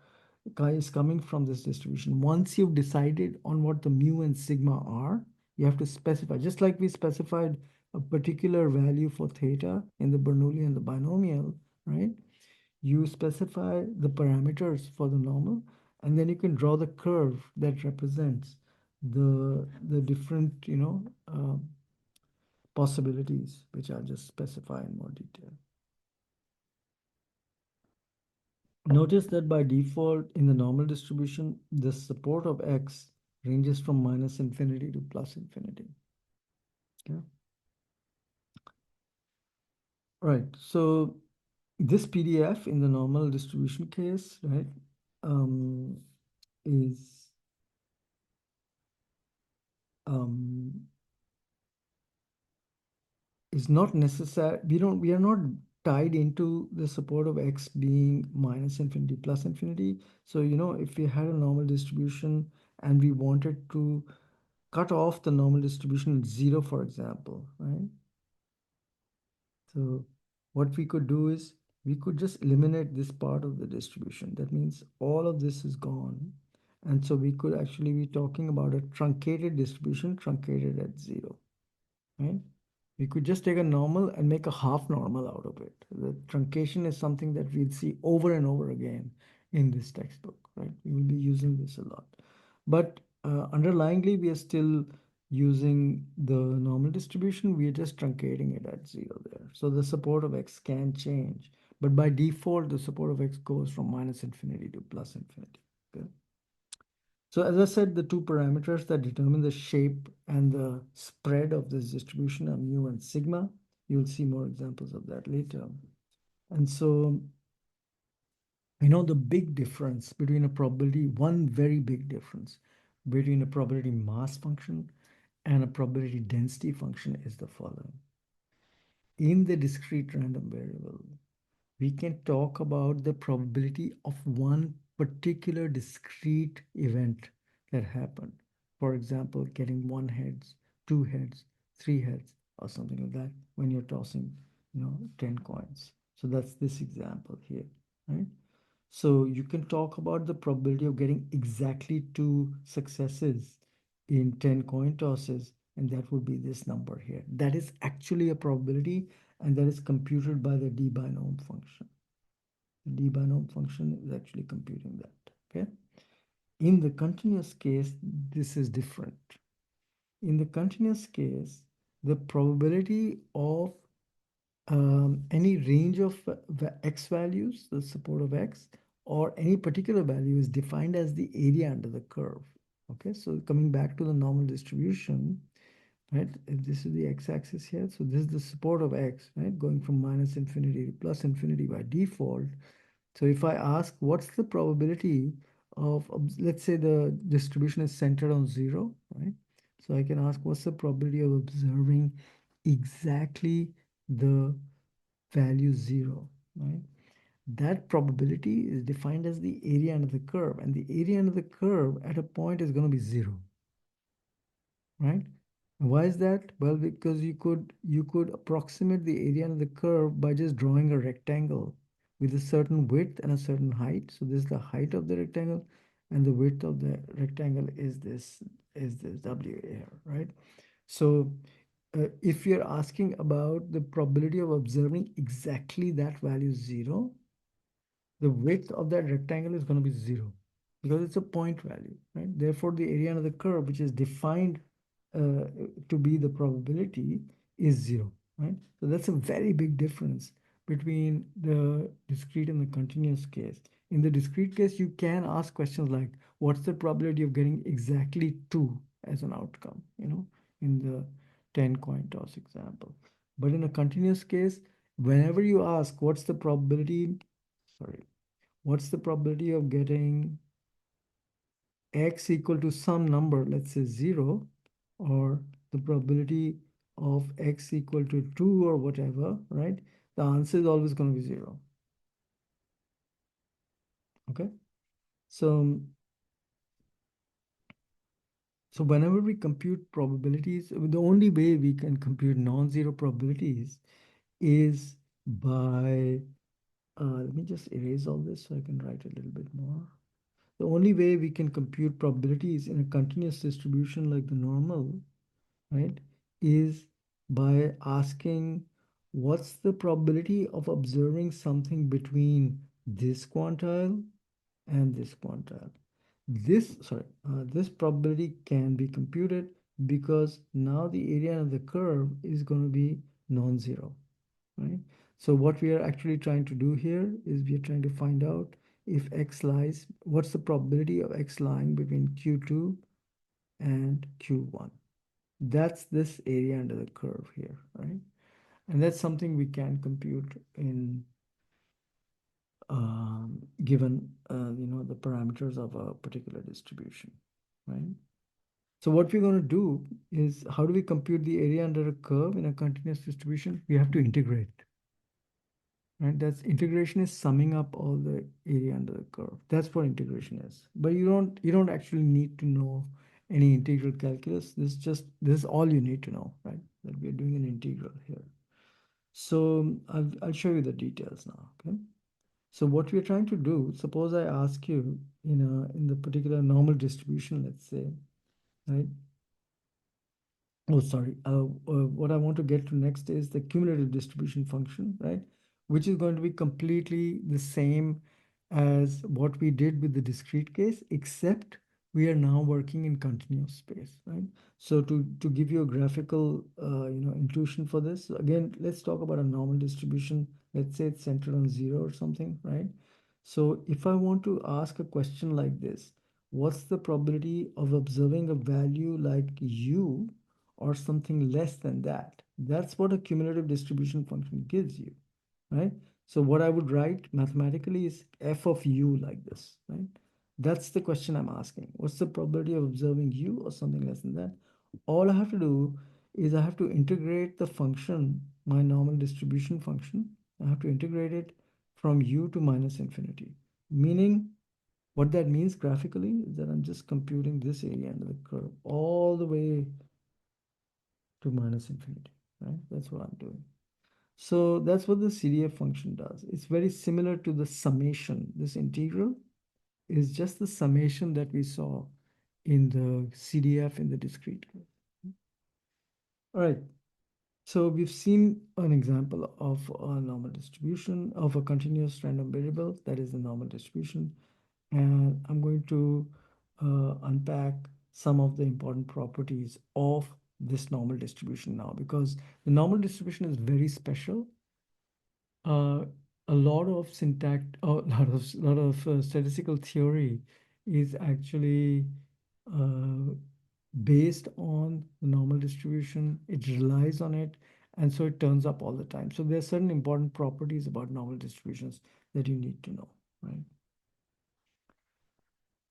is coming from this distribution. Once you've decided on what the mu and sigma are, you have to specify, just like we specified a particular value for theta in the Bernoulli and the binomial, right? You specify the parameters for the normal, and then you can draw the curve that represents the different, possibilities, which I'll just specify in more detail. Notice that by default in the normal distribution, the support of x ranges from minus infinity to plus infinity. Okay. Right. So this PDF in the normal distribution case, right, um, is um, is not necessary. We are not tied into the support of x being minus infinity plus infinity. So, if we had a normal distribution and we wanted to cut off the normal distribution at 0, for example, right? So what we could do is we could just eliminate this part of the distribution. That means all of this is gone. And so we could actually be talking about a truncated distribution, truncated at 0, right? We could just take a normal and make a half normal out of it. The truncation is something that we'll see over and over again in this textbook, right? We will be using this a lot. But underlyingly, we are still using the normal distribution. We are just truncating it at 0 there. So the support of x can change. But by default, the support of x goes from minus infinity to plus infinity. Okay? So as I said, the two parameters that determine the shape and the spread of this distribution are mu and sigma. You'll see more examples of that later. And so, the big difference between a probability, one very big difference between a probability mass function and a probability density function is the following. In the discrete random variable, we can talk about the probability of one particular discrete event that happened. For example, getting one heads, two heads, three heads, or something like that when you're tossing, 10 coins. So that's this example here, right? So you can talk about the probability of getting exactly two successes in 10 coin tosses, and that would be this number here. That is actually a probability, and that is computed by the d binom function. The d binom function is actually computing that, okay? In the continuous case, this is different. In the continuous case, the probability of any range of x values, the support of x, or any particular value is defined as the area under the curve. Okay, so coming back to the normal distribution, right? If this is the x-axis here, so this is the support of x, right? Going from minus infinity to plus infinity by default. So if I ask what's the probability of, let's say the distribution is centered on 0, right? So I can ask what's the probability of observing exactly the value 0, right? That probability is defined as the area under the curve, and the area under the curve at a point is going to be 0, right? Why is that? Well, because you could approximate the area under the curve by just drawing a rectangle with a certain width and a certain height. So this is the height of the rectangle, and the width of the rectangle is this W here, right? So if you're asking about the probability of observing exactly that value 0, the width of that rectangle is going to be 0 because it's a point value, right? Therefore, the area under the curve, which is defined uh, to be the probability, is 0, right? So that's a very big difference between the discrete and the continuous case. In the discrete case, you can ask questions like, what's the probability of getting exactly 2 as an outcome, in the 10 coin toss example. But in a continuous case, whenever you ask, sorry, what's the probability of getting x equal to some number, let's say 0, or the probability of x equal to 2 or whatever, right? The answer is always going to be 0. Okay. So, so whenever we compute probabilities, the only way we can compute non-zero probabilities is by, let me just erase all this so I can write a little bit more. The only way we can compute probabilities in a continuous distribution like the normal, right, is by asking what's the probability of observing something between this quantile and this quantile. This probability can be computed because now the area of the curve is going to be non-zero, right? So what we are actually trying to do here is we are trying to find out if x lies, what's the probability of x lying between Q2 and Q1. That's this area under the curve here, right? And that's something we can compute in given the parameters of a particular distribution, right? So what we're going to do is, how do we compute the area under a curve in a continuous distribution? We have to integrate, right? That's integration is summing up all the area under the curve. That's what integration is. But you don't actually need to know any integral calculus. This is all you need to know, right? That we're doing an integral here. So I'll show you the details now. Okay. So what we're trying to do, suppose I ask you in the particular normal distribution, let's say, right? Oh, sorry. What I want to get to next is the cumulative distribution function, right? Which is going to be completely the same as what we did with the discrete case, except we are now working in continuous space, right? So to give you a graphical, intuition for this, so again, let's talk about a normal distribution. Let's say it's centered on 0 or something, right? So if I want to ask a question like this, what's the probability of observing a value like u or something less than that? That's what a cumulative distribution function gives you, right? So what I would write mathematically is f of u like this, right? That's the question I'm asking. What's the probability of observing u or something less than that? All I have to do is I have to integrate the function, my normal distribution function. I have to integrate it from u to minus infinity, meaning what that means graphically is that I'm just computing this area under the curve all the way to minus infinity, right? That's what I'm doing. So that's what the CDF function does. It's very similar to the summation. This integral is just the summation that we saw in the CDF in the discrete case. All right. So we've seen an example of a normal distribution of a continuous random variable, that is the normal distribution. And I'm going to unpack some of the important properties of this normal distribution now, because the normal distribution is very special. uh, a lot of syntax, a lot of statistical theory is actually uh, based on the normal distribution. It relies on it, and so it turns up all the time. So there are certain important properties about normal distributions that you need to know, right?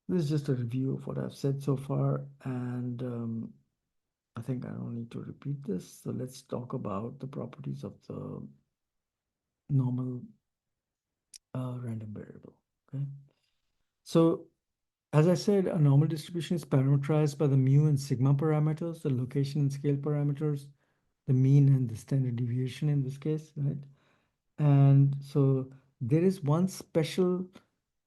This is just a review of what I've said so far, and I think I don't need to repeat this. So let's talk about the properties of the normal random variable. Okay. So As I said, a normal distribution is parameterized by the mu and sigma parameters, the location and scale parameters, the mean and the standard deviation in this case, right? And so there is one special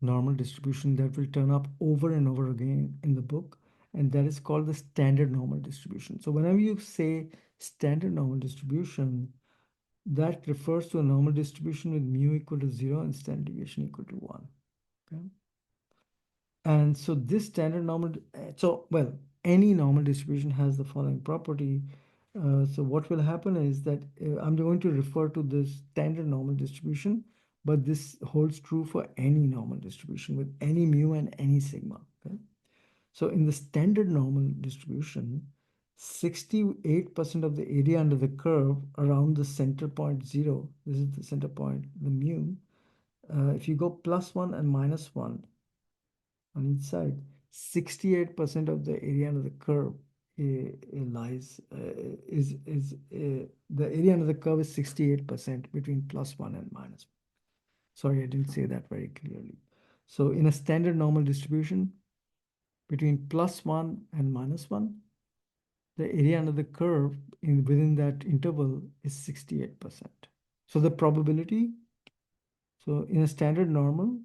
normal distribution that will turn up over and over again in the book, and that is called the standard normal distribution. So whenever you say standard normal distribution, that refers to a normal distribution with mu equal to 0 and standard deviation equal to 1. Okay. And so this standard normal, well, any normal distribution has the following property. So what will happen is that I'm going to refer to this standard normal distribution, but this holds true for any normal distribution with any mu and any sigma. Okay? So in the standard normal distribution, 68% of the area under the curve around the center point 0, this is the center point, the mu, if you go +1 and -1, on each side, 68% of the area under the curve lies is the area under the curve is 68% between +1 and -1. Sorry, I didn't say that very clearly. So in a standard normal distribution, between +1 and -1, the area under the curve within that interval is 68%. So the probability, so in a standard normal,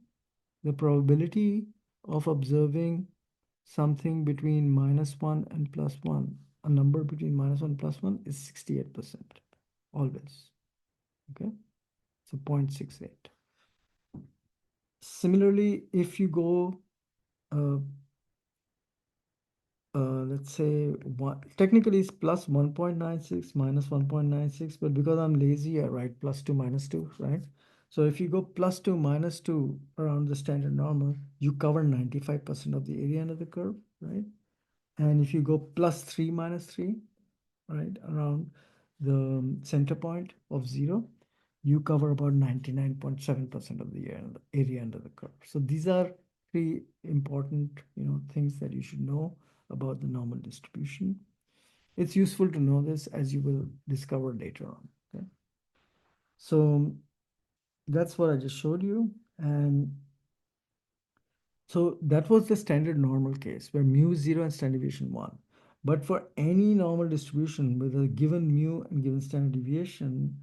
the probability of observing something between -1 and +1, a number between -1 and +1 is 68%, always. Okay, so 0.68. Similarly, if you go, uh, let's say, technically it's plus 1.96 minus 1.96, but because I'm lazy, I write +2 -2, right? So if you go +2 -2 around the standard normal, you cover 95% of the area under the curve, right? And if you go +3 -3, right, around the center point of 0, you cover about 99.7% of the area under the curve. So these are three important, things that you should know about the normal distribution. It's useful to know this, as you will discover later on. Okay, so that's what I just showed you, and so that was the standard normal case where mu is 0 and standard deviation 1. But for any normal distribution with a given mu and given standard deviation,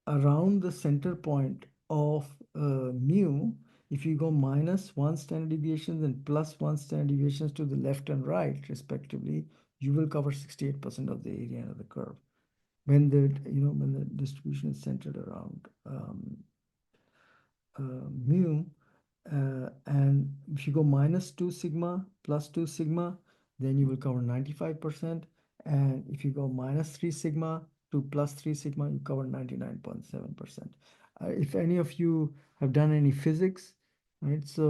around the center point of mu, if you go -1 standard deviations and +1 standard deviations to the left and right, respectively, you will cover 68% of the area under the curve when the distribution is centered around mu. And if you go -2 sigma +2 sigma, then you will cover 95%. And if you go -3 sigma to +3 sigma, you cover 99.7%. If any of you have done any physics, right? So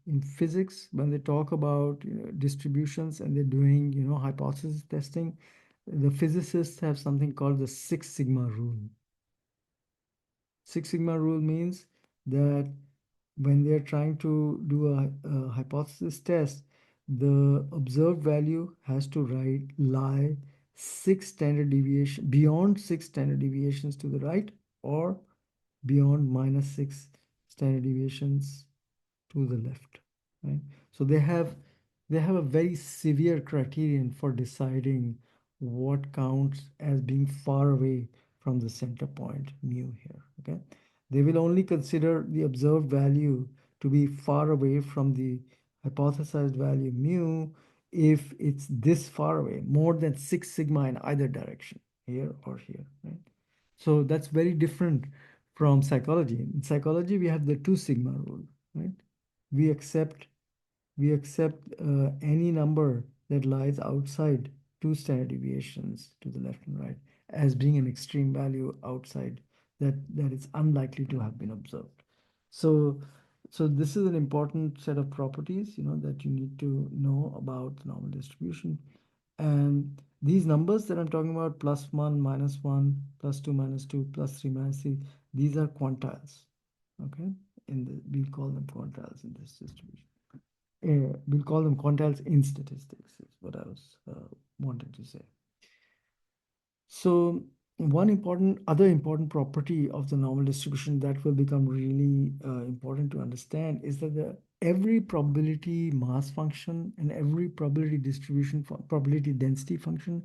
in physics, when they talk about distributions and they're doing hypothesis testing, the physicists have something called the Six Sigma rule. Six Sigma rule means that when they're trying to do a hypothesis test, the observed value has to lie 6 standard deviation beyond 6 standard deviations to the right, or beyond -6 standard deviations to the left, right? So they have a very severe criterion for deciding what counts as being far away from the center point mu here. Okay, they will only consider the observed value to be far away from the hypothesized value mu if it's this far away, more than 6 sigma in either direction, here or here, right? So that's very different from psychology. In psychology, we have the 2 sigma rule, right? We accept any number that lies outside 2 standard deviations to the left and right as being an extreme value outside that is unlikely to have been observed. So so this is an important set of properties, that you need to know about the normal distribution. And these numbers that I'm talking about, +1 -1 +2 -2 +3 -3, these are quantiles. Okay, we'll call them quantiles in this distribution. We'll call them quantiles in statistics, is what I was wanting to say. So other important property of the normal distribution that will become really important to understand is that every probability mass function and every probability distribution, probability density function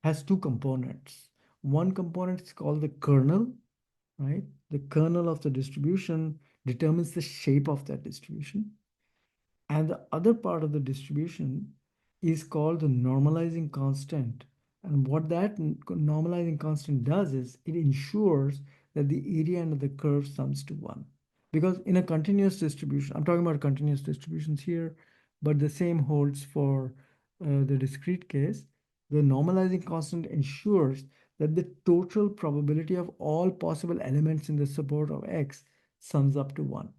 has two components. One component is called the kernel, right? The kernel of the distribution determines the shape of that distribution. And the other part of the distribution is called the normalizing constant. And what that normalizing constant does is it ensures that the area under the curve sums to 1. Because in a continuous distribution, I'm talking about continuous distributions here, but the same holds for the discrete case. The normalizing constant ensures that the total probability of all possible elements in the support of X sums up to 1.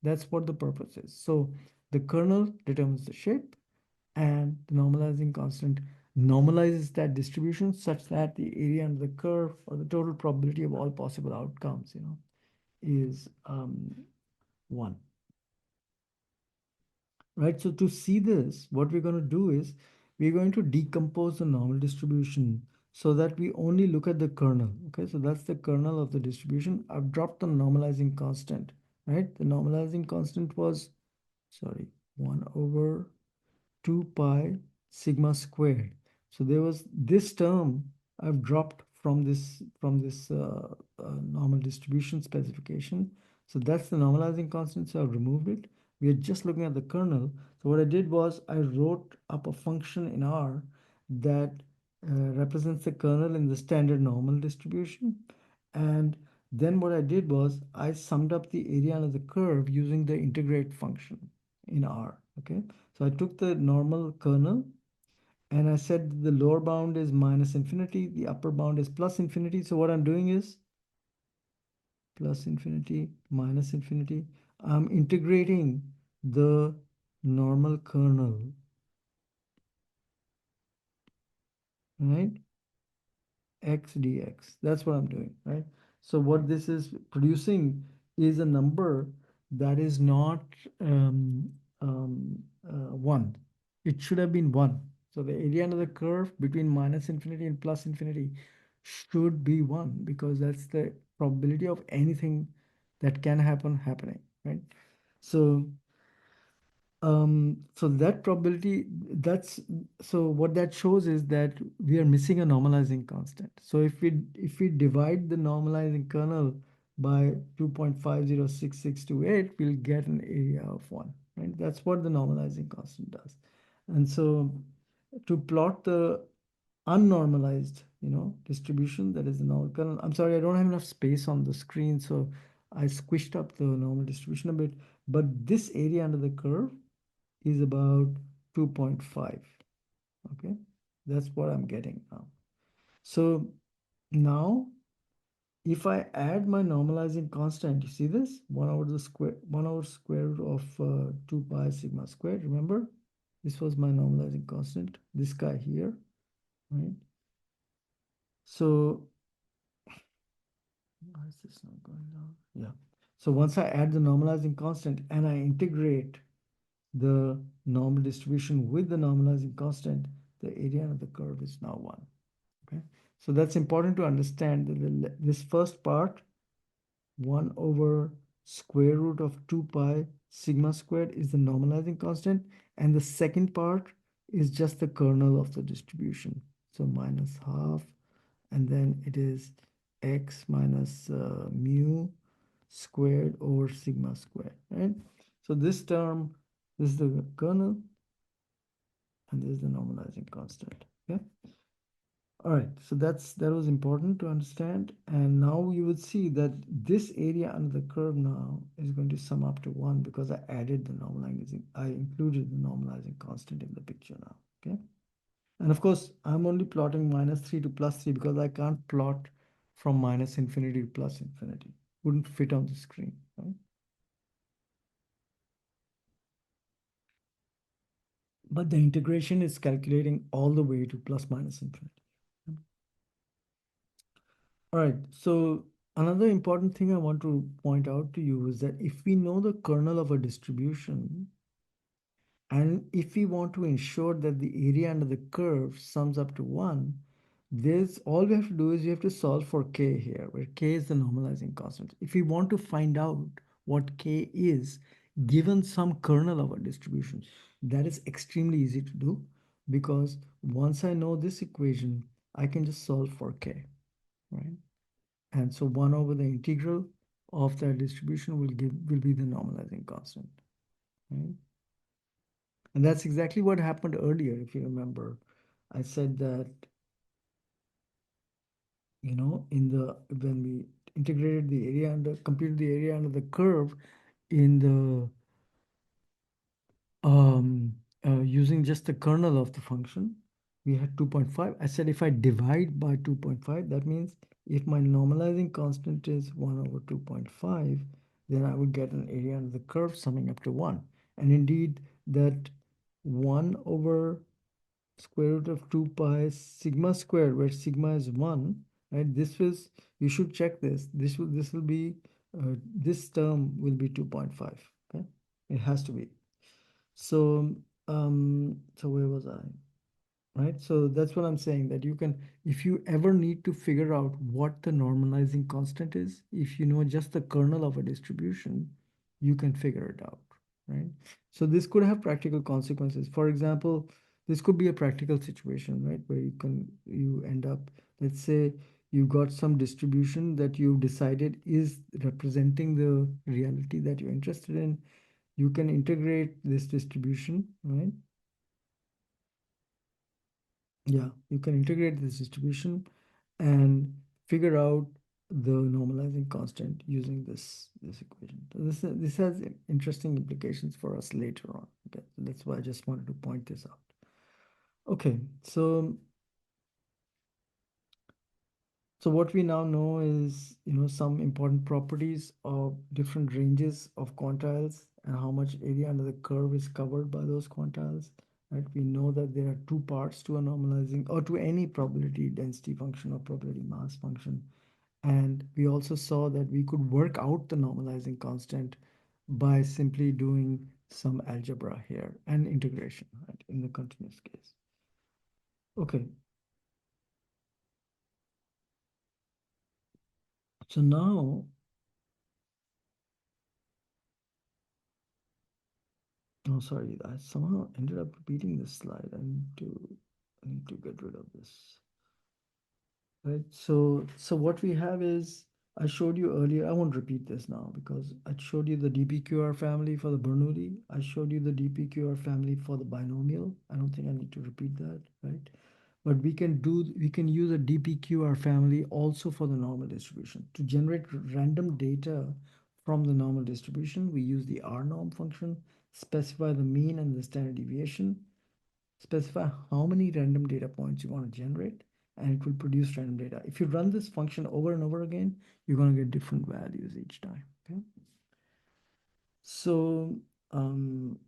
That's what the purpose is. So the kernel determines the shape, and the normalizing constant normalizes that distribution such that the area under the curve, or the total probability of all possible outcomes, is 1. Right? So to see this, what we're going to do is we're going to decompose the normal distribution so that we only look at the kernel. Okay, so that's the kernel of the distribution. I've dropped the normalizing constant, right? The normalizing constant was, sorry, 1 over 2 pi sigma squared. So there was this term I've dropped from this normal distribution specification. So that's the normalizing constant. So I've removed it. We are just looking at the kernel. So what I did was I wrote up a function in R that represents the kernel in the standard normal distribution. And then what I did was I summed up the area under the curve using the integrate function in R. Okay. So I took the normal kernel and I said the lower bound is minus infinity, the upper bound is plus infinity. So what I'm doing is plus infinity, minus infinity. I'm integrating the normal kernel, right? X dx. That's what I'm doing, right? So what this is producing is a number that is not 1. It should have been 1. So the area under the curve between minus infinity and plus infinity should be 1, because that's the probability of anything that can happen happening, right? So so that probability, so what that shows is that we are missing a normalizing constant. So if we divide the normalizing kernel by 2.506628, we'll get an area of 1, right? That's what the normalizing constant does. And so to plot the unnormalized, distribution, that is the normal kernel. I'm sorry, I don't have enough space on the screen, so I squished up the normal distribution a bit. But this area under the curve is about 2.5. Okay, that's what I'm getting now. So now if I add my normalizing constant, you see this 1 over the square, 1 over square root of 2 pi sigma squared. Remember, this was my normalizing constant, this guy here, right? So why is this not going down? Yeah. So once I add the normalizing constant and I integrate the normal distribution with the normalizing constant, the area of the curve is now 1. Okay, so that's important to understand that this first part, 1 over square root of 2 pi sigma squared, is the normalizing constant, and the second part is just the kernel of the distribution. So minus half, and then it is x minus mu squared over sigma squared, right? So this term, this is the kernel, and this is the normalizing constant. Okay. All right, so that was important to understand. And now you would see that this area under the curve now is going to sum up to 1 because I added the normalizing, I included the normalizing constant in the picture now. Okay. And of course, I'm only plotting -3 to +3 because I can't plot from minus infinity to plus infinity. Wouldn't fit on the screen, right? But the integration is calculating all the way to plus minus infinity. All right, so another important thing I want to point out to you is that if we know the kernel of a distribution, and if we want to ensure that the area under the curve sums up to 1, there's all we have to do is we have to solve for k here, where k is the normalizing constant. If we want to find out what k is, given some kernel of a distribution. That is extremely easy to do because once I know this equation, I can just solve for k, right? And so 1 over the integral of that distribution will be the normalizing constant, right? And that's exactly what happened earlier, if you remember. I said that, in the when we integrated the area under computed the area under the curve in the um, using just the kernel of the function, we had 2.5. I said if I divide by 2.5, that means if my normalizing constant is 1 over 2.5, then I would get an area under the curve summing up to 1. And indeed, that 1 over square root of 2 pi sigma squared, where sigma is 1, right? You should check this. This will be, this term will be 2.5, okay? It has to be. So, so where was I? Right? So that's what I'm saying, that you can, if you ever need to figure out what the normalizing constant is, if you know just the kernel of a distribution, you can figure it out, right? So this could have practical consequences. For example, this could be a practical situation, right? Where you end up, let's say you got some distribution that you decided is representing the reality that you're interested in. You can integrate this distribution, right? Yeah, you can integrate this distribution and figure out the normalizing constant using this equation. So this has interesting implications for us later on. Okay, so that's why I just wanted to point this out. Okay, so what we now know is, some important properties of different ranges of quantiles and how much area under the curve is covered by those quantiles, right? We know that there are two parts to a normalizing or to any probability density function or probability mass function. And we also saw that we could work out the normalizing constant by simply doing some algebra here and integration, right, in the continuous case. Okay, so now, oh, sorry, I somehow ended up repeating this slide. I need to get rid of this. Right. So what we have is, I showed you earlier, I won't repeat this now because I showed you the DPQR family for the Bernoulli. I showed you the DPQR family for the binomial. I don't think I need to repeat that, right? But we can use a DPQR family also for the normal distribution. To generate random data from the normal distribution, we use the R norm function, specify the mean and the standard deviation, specify how many random data points you want to generate, and it will produce random data. If you run this function over and over again, you're going to get different values each time. Okay. So um,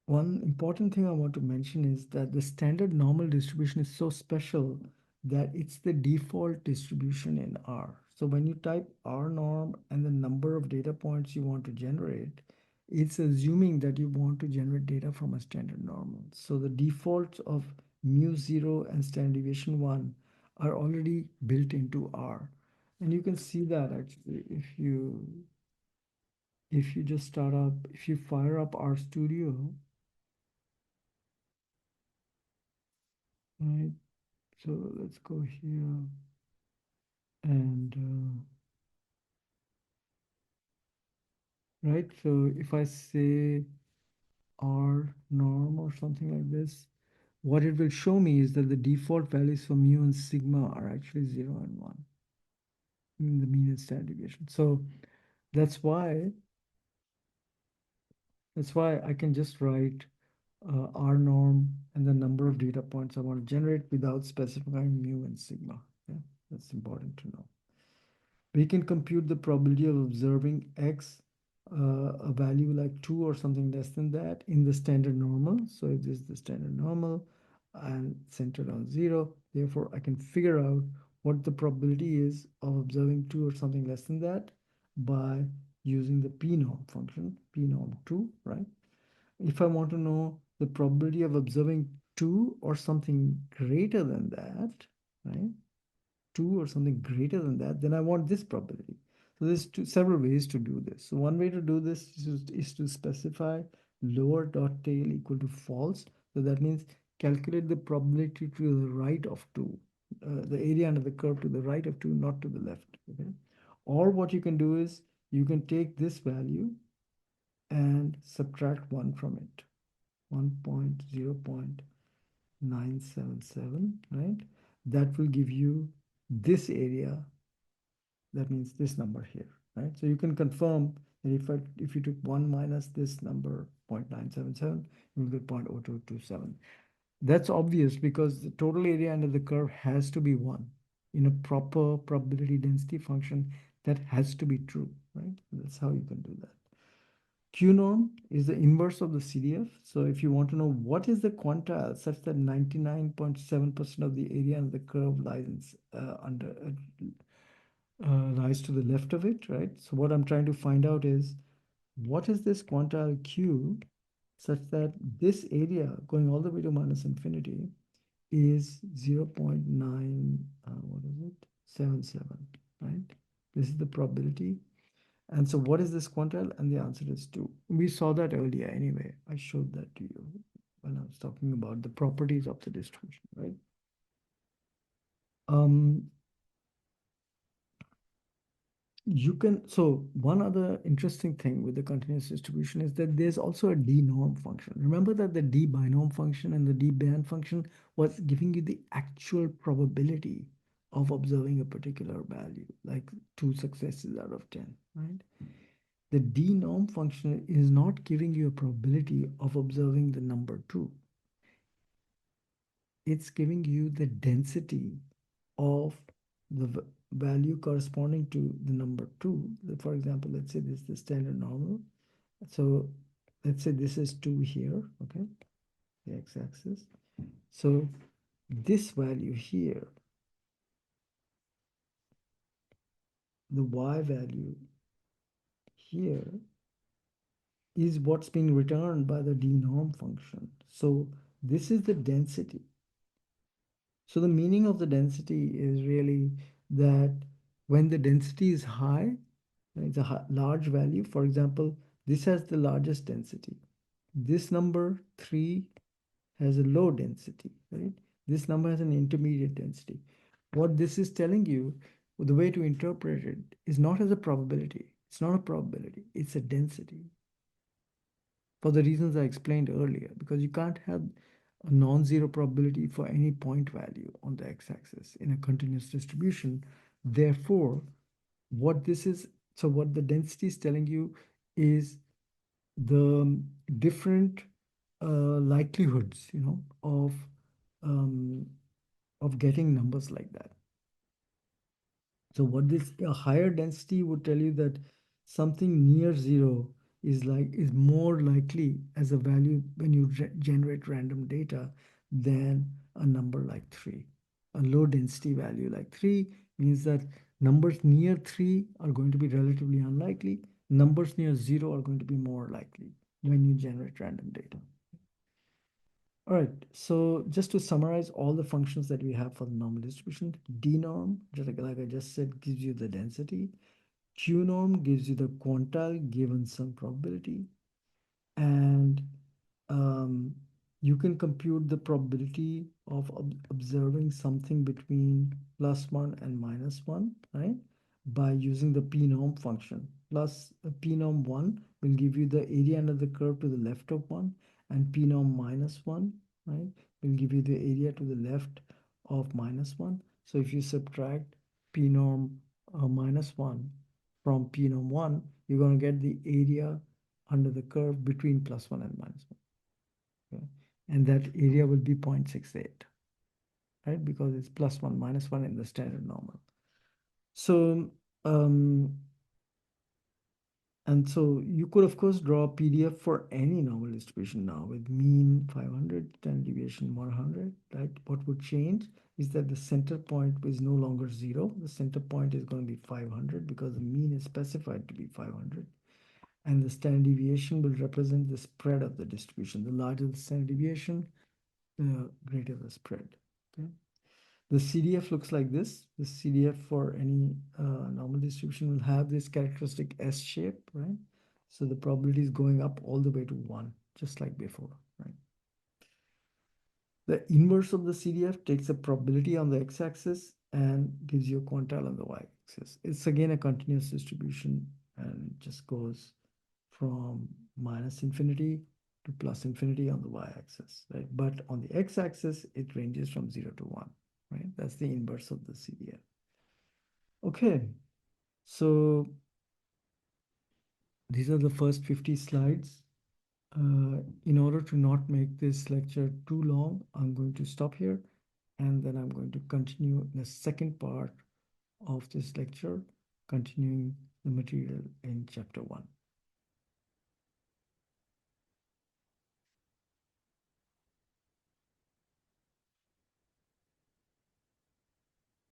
one important thing I want to mention is that the standard normal distribution is so special that it's the default distribution in R. So when you type R norm and the number of data points you want to generate, it's assuming that you want to generate data from a standard normal. So the defaults of mu0 and standard deviation 1 are already built into R. And you can see that actually if you just start up, if you fire up RStudio, right? So let's go here and right. So if I say R norm or something like this, what it will show me is that the default values for mu and sigma are actually 0 and 1 in the mean and standard deviation. So that's why I can just write R norm and the number of data points I want to generate without specifying mu and sigma. Yeah, that's important to know. We can compute the probability of observing X, a value like 2 or something less than that in the standard normal. So if this is the standard normal and centered on 0, therefore I can figure out what the probability is of observing 2 or something less than that by using the p norm function, p norm 2, right? If I want to know the probability of observing 2 or something greater than that, right? 2 or something greater than that, then I want this probability. So there's several ways to do this. So one way to do this is to specify lower dot tail equal to false. So that means calculate the probability to the right of 2, the area under the curve to the right of 2, not to the left. Okay. Or what you can do is you can take this value and subtract 1 from it. 1.0.977, right? That will give you this area. That means this number here, right? So you can confirm that if you took 1 minus this number, 0.977, you will get 0.0227. That's obvious because the total area under the curve has to be 1. In a proper probability density function, that has to be true, right? That's how you can do that. Q norm is the inverse of the CDF. So if you want to know what is the quantile such that 99.7% of the area under the curve lies to the left of it, right? So what I'm trying to find out is what is this quantile Q such that this area going all the way to minus infinity is 0.9, what is it? 77, right? This is the probability. And so what is this quantile? And the answer is 2. We saw that earlier anyway. I showed that to you when I was talking about the properties of the distribution, right? Um, so one other interesting thing with the continuous distribution is that there's also a d-norm function. Remember that the d-binorm function and the d-band function was giving you the actual probability of observing a particular value, like 2 successes out of 10, right? The d-norm function is not giving you a probability of observing the number 2. It's giving you the density of the value corresponding to the number 2. For example, let's say this is the standard normal. So let's say this is 2 here, okay, the x-axis. So this value here, the y value here, is what's being returned by the d-norm function. So this is the density. So the meaning of the density is really that when the density is high, it's a large value. For example, this has the largest density. This number 3 has a low density, right? This number has an intermediate density. What this is telling you, the way to interpret it is not as a probability. It's not a probability, it's a density. For the reasons I explained earlier, because you can't have a non-zero probability for any point value on the x-axis in a continuous distribution. Therefore, what this is, so what the density is telling you is the different likelihoods, um, of getting numbers like that. So what this a higher density would tell you that something near zero is more likely as a value when you generate random data than a number like 3. A low density value like 3 means that numbers near 3 are going to be relatively unlikely. Numbers near 0 are going to be more likely when you generate random data. All right, so just to summarize all the functions that we have for the normal distribution, d-norm, just like I just said, gives you the density. Q-norm gives you the quantile given some probability. And um, you can compute the probability of observing something between +1 and -1, right? By using the p-norm function. Plus p-norm 1 will give you the area under the curve to the left of 1, and p-norm -1, right, will give you the area to the left of -1. So if you subtract p-norm -1 from p-norm 1, you're going to get the area under the curve between +1 and -1. Okay? And that area will be 0.68, right? Because it's +1, -1 in the standard normal. So, and so you could, of course, draw a PDF for any normal distribution now with mean 500, standard deviation 100, right? What would change is that the center point is no longer 0. The center point is going to be 500 because the mean is specified to be 500. And the standard deviation will represent the spread of the distribution. The larger the standard deviation, the greater the spread. Okay. The CDF looks like this. The CDF for any normal distribution will have this characteristic S shape, right? So the probability is going up all the way to 1, just like before, right? The inverse of the CDF takes the probability on the x-axis and gives you a quantile on the y-axis. It's again a continuous distribution and it just goes from minus infinity to plus infinity on the y-axis, right? But on the x-axis, it ranges from 0 to 1, right? That's the inverse of the CDF. Okay, so these are the first 50 slides. In order to not make this lecture too long, I'm going to stop here and then I'm going to continue in the second part of this lecture, continuing the material in chapter 1.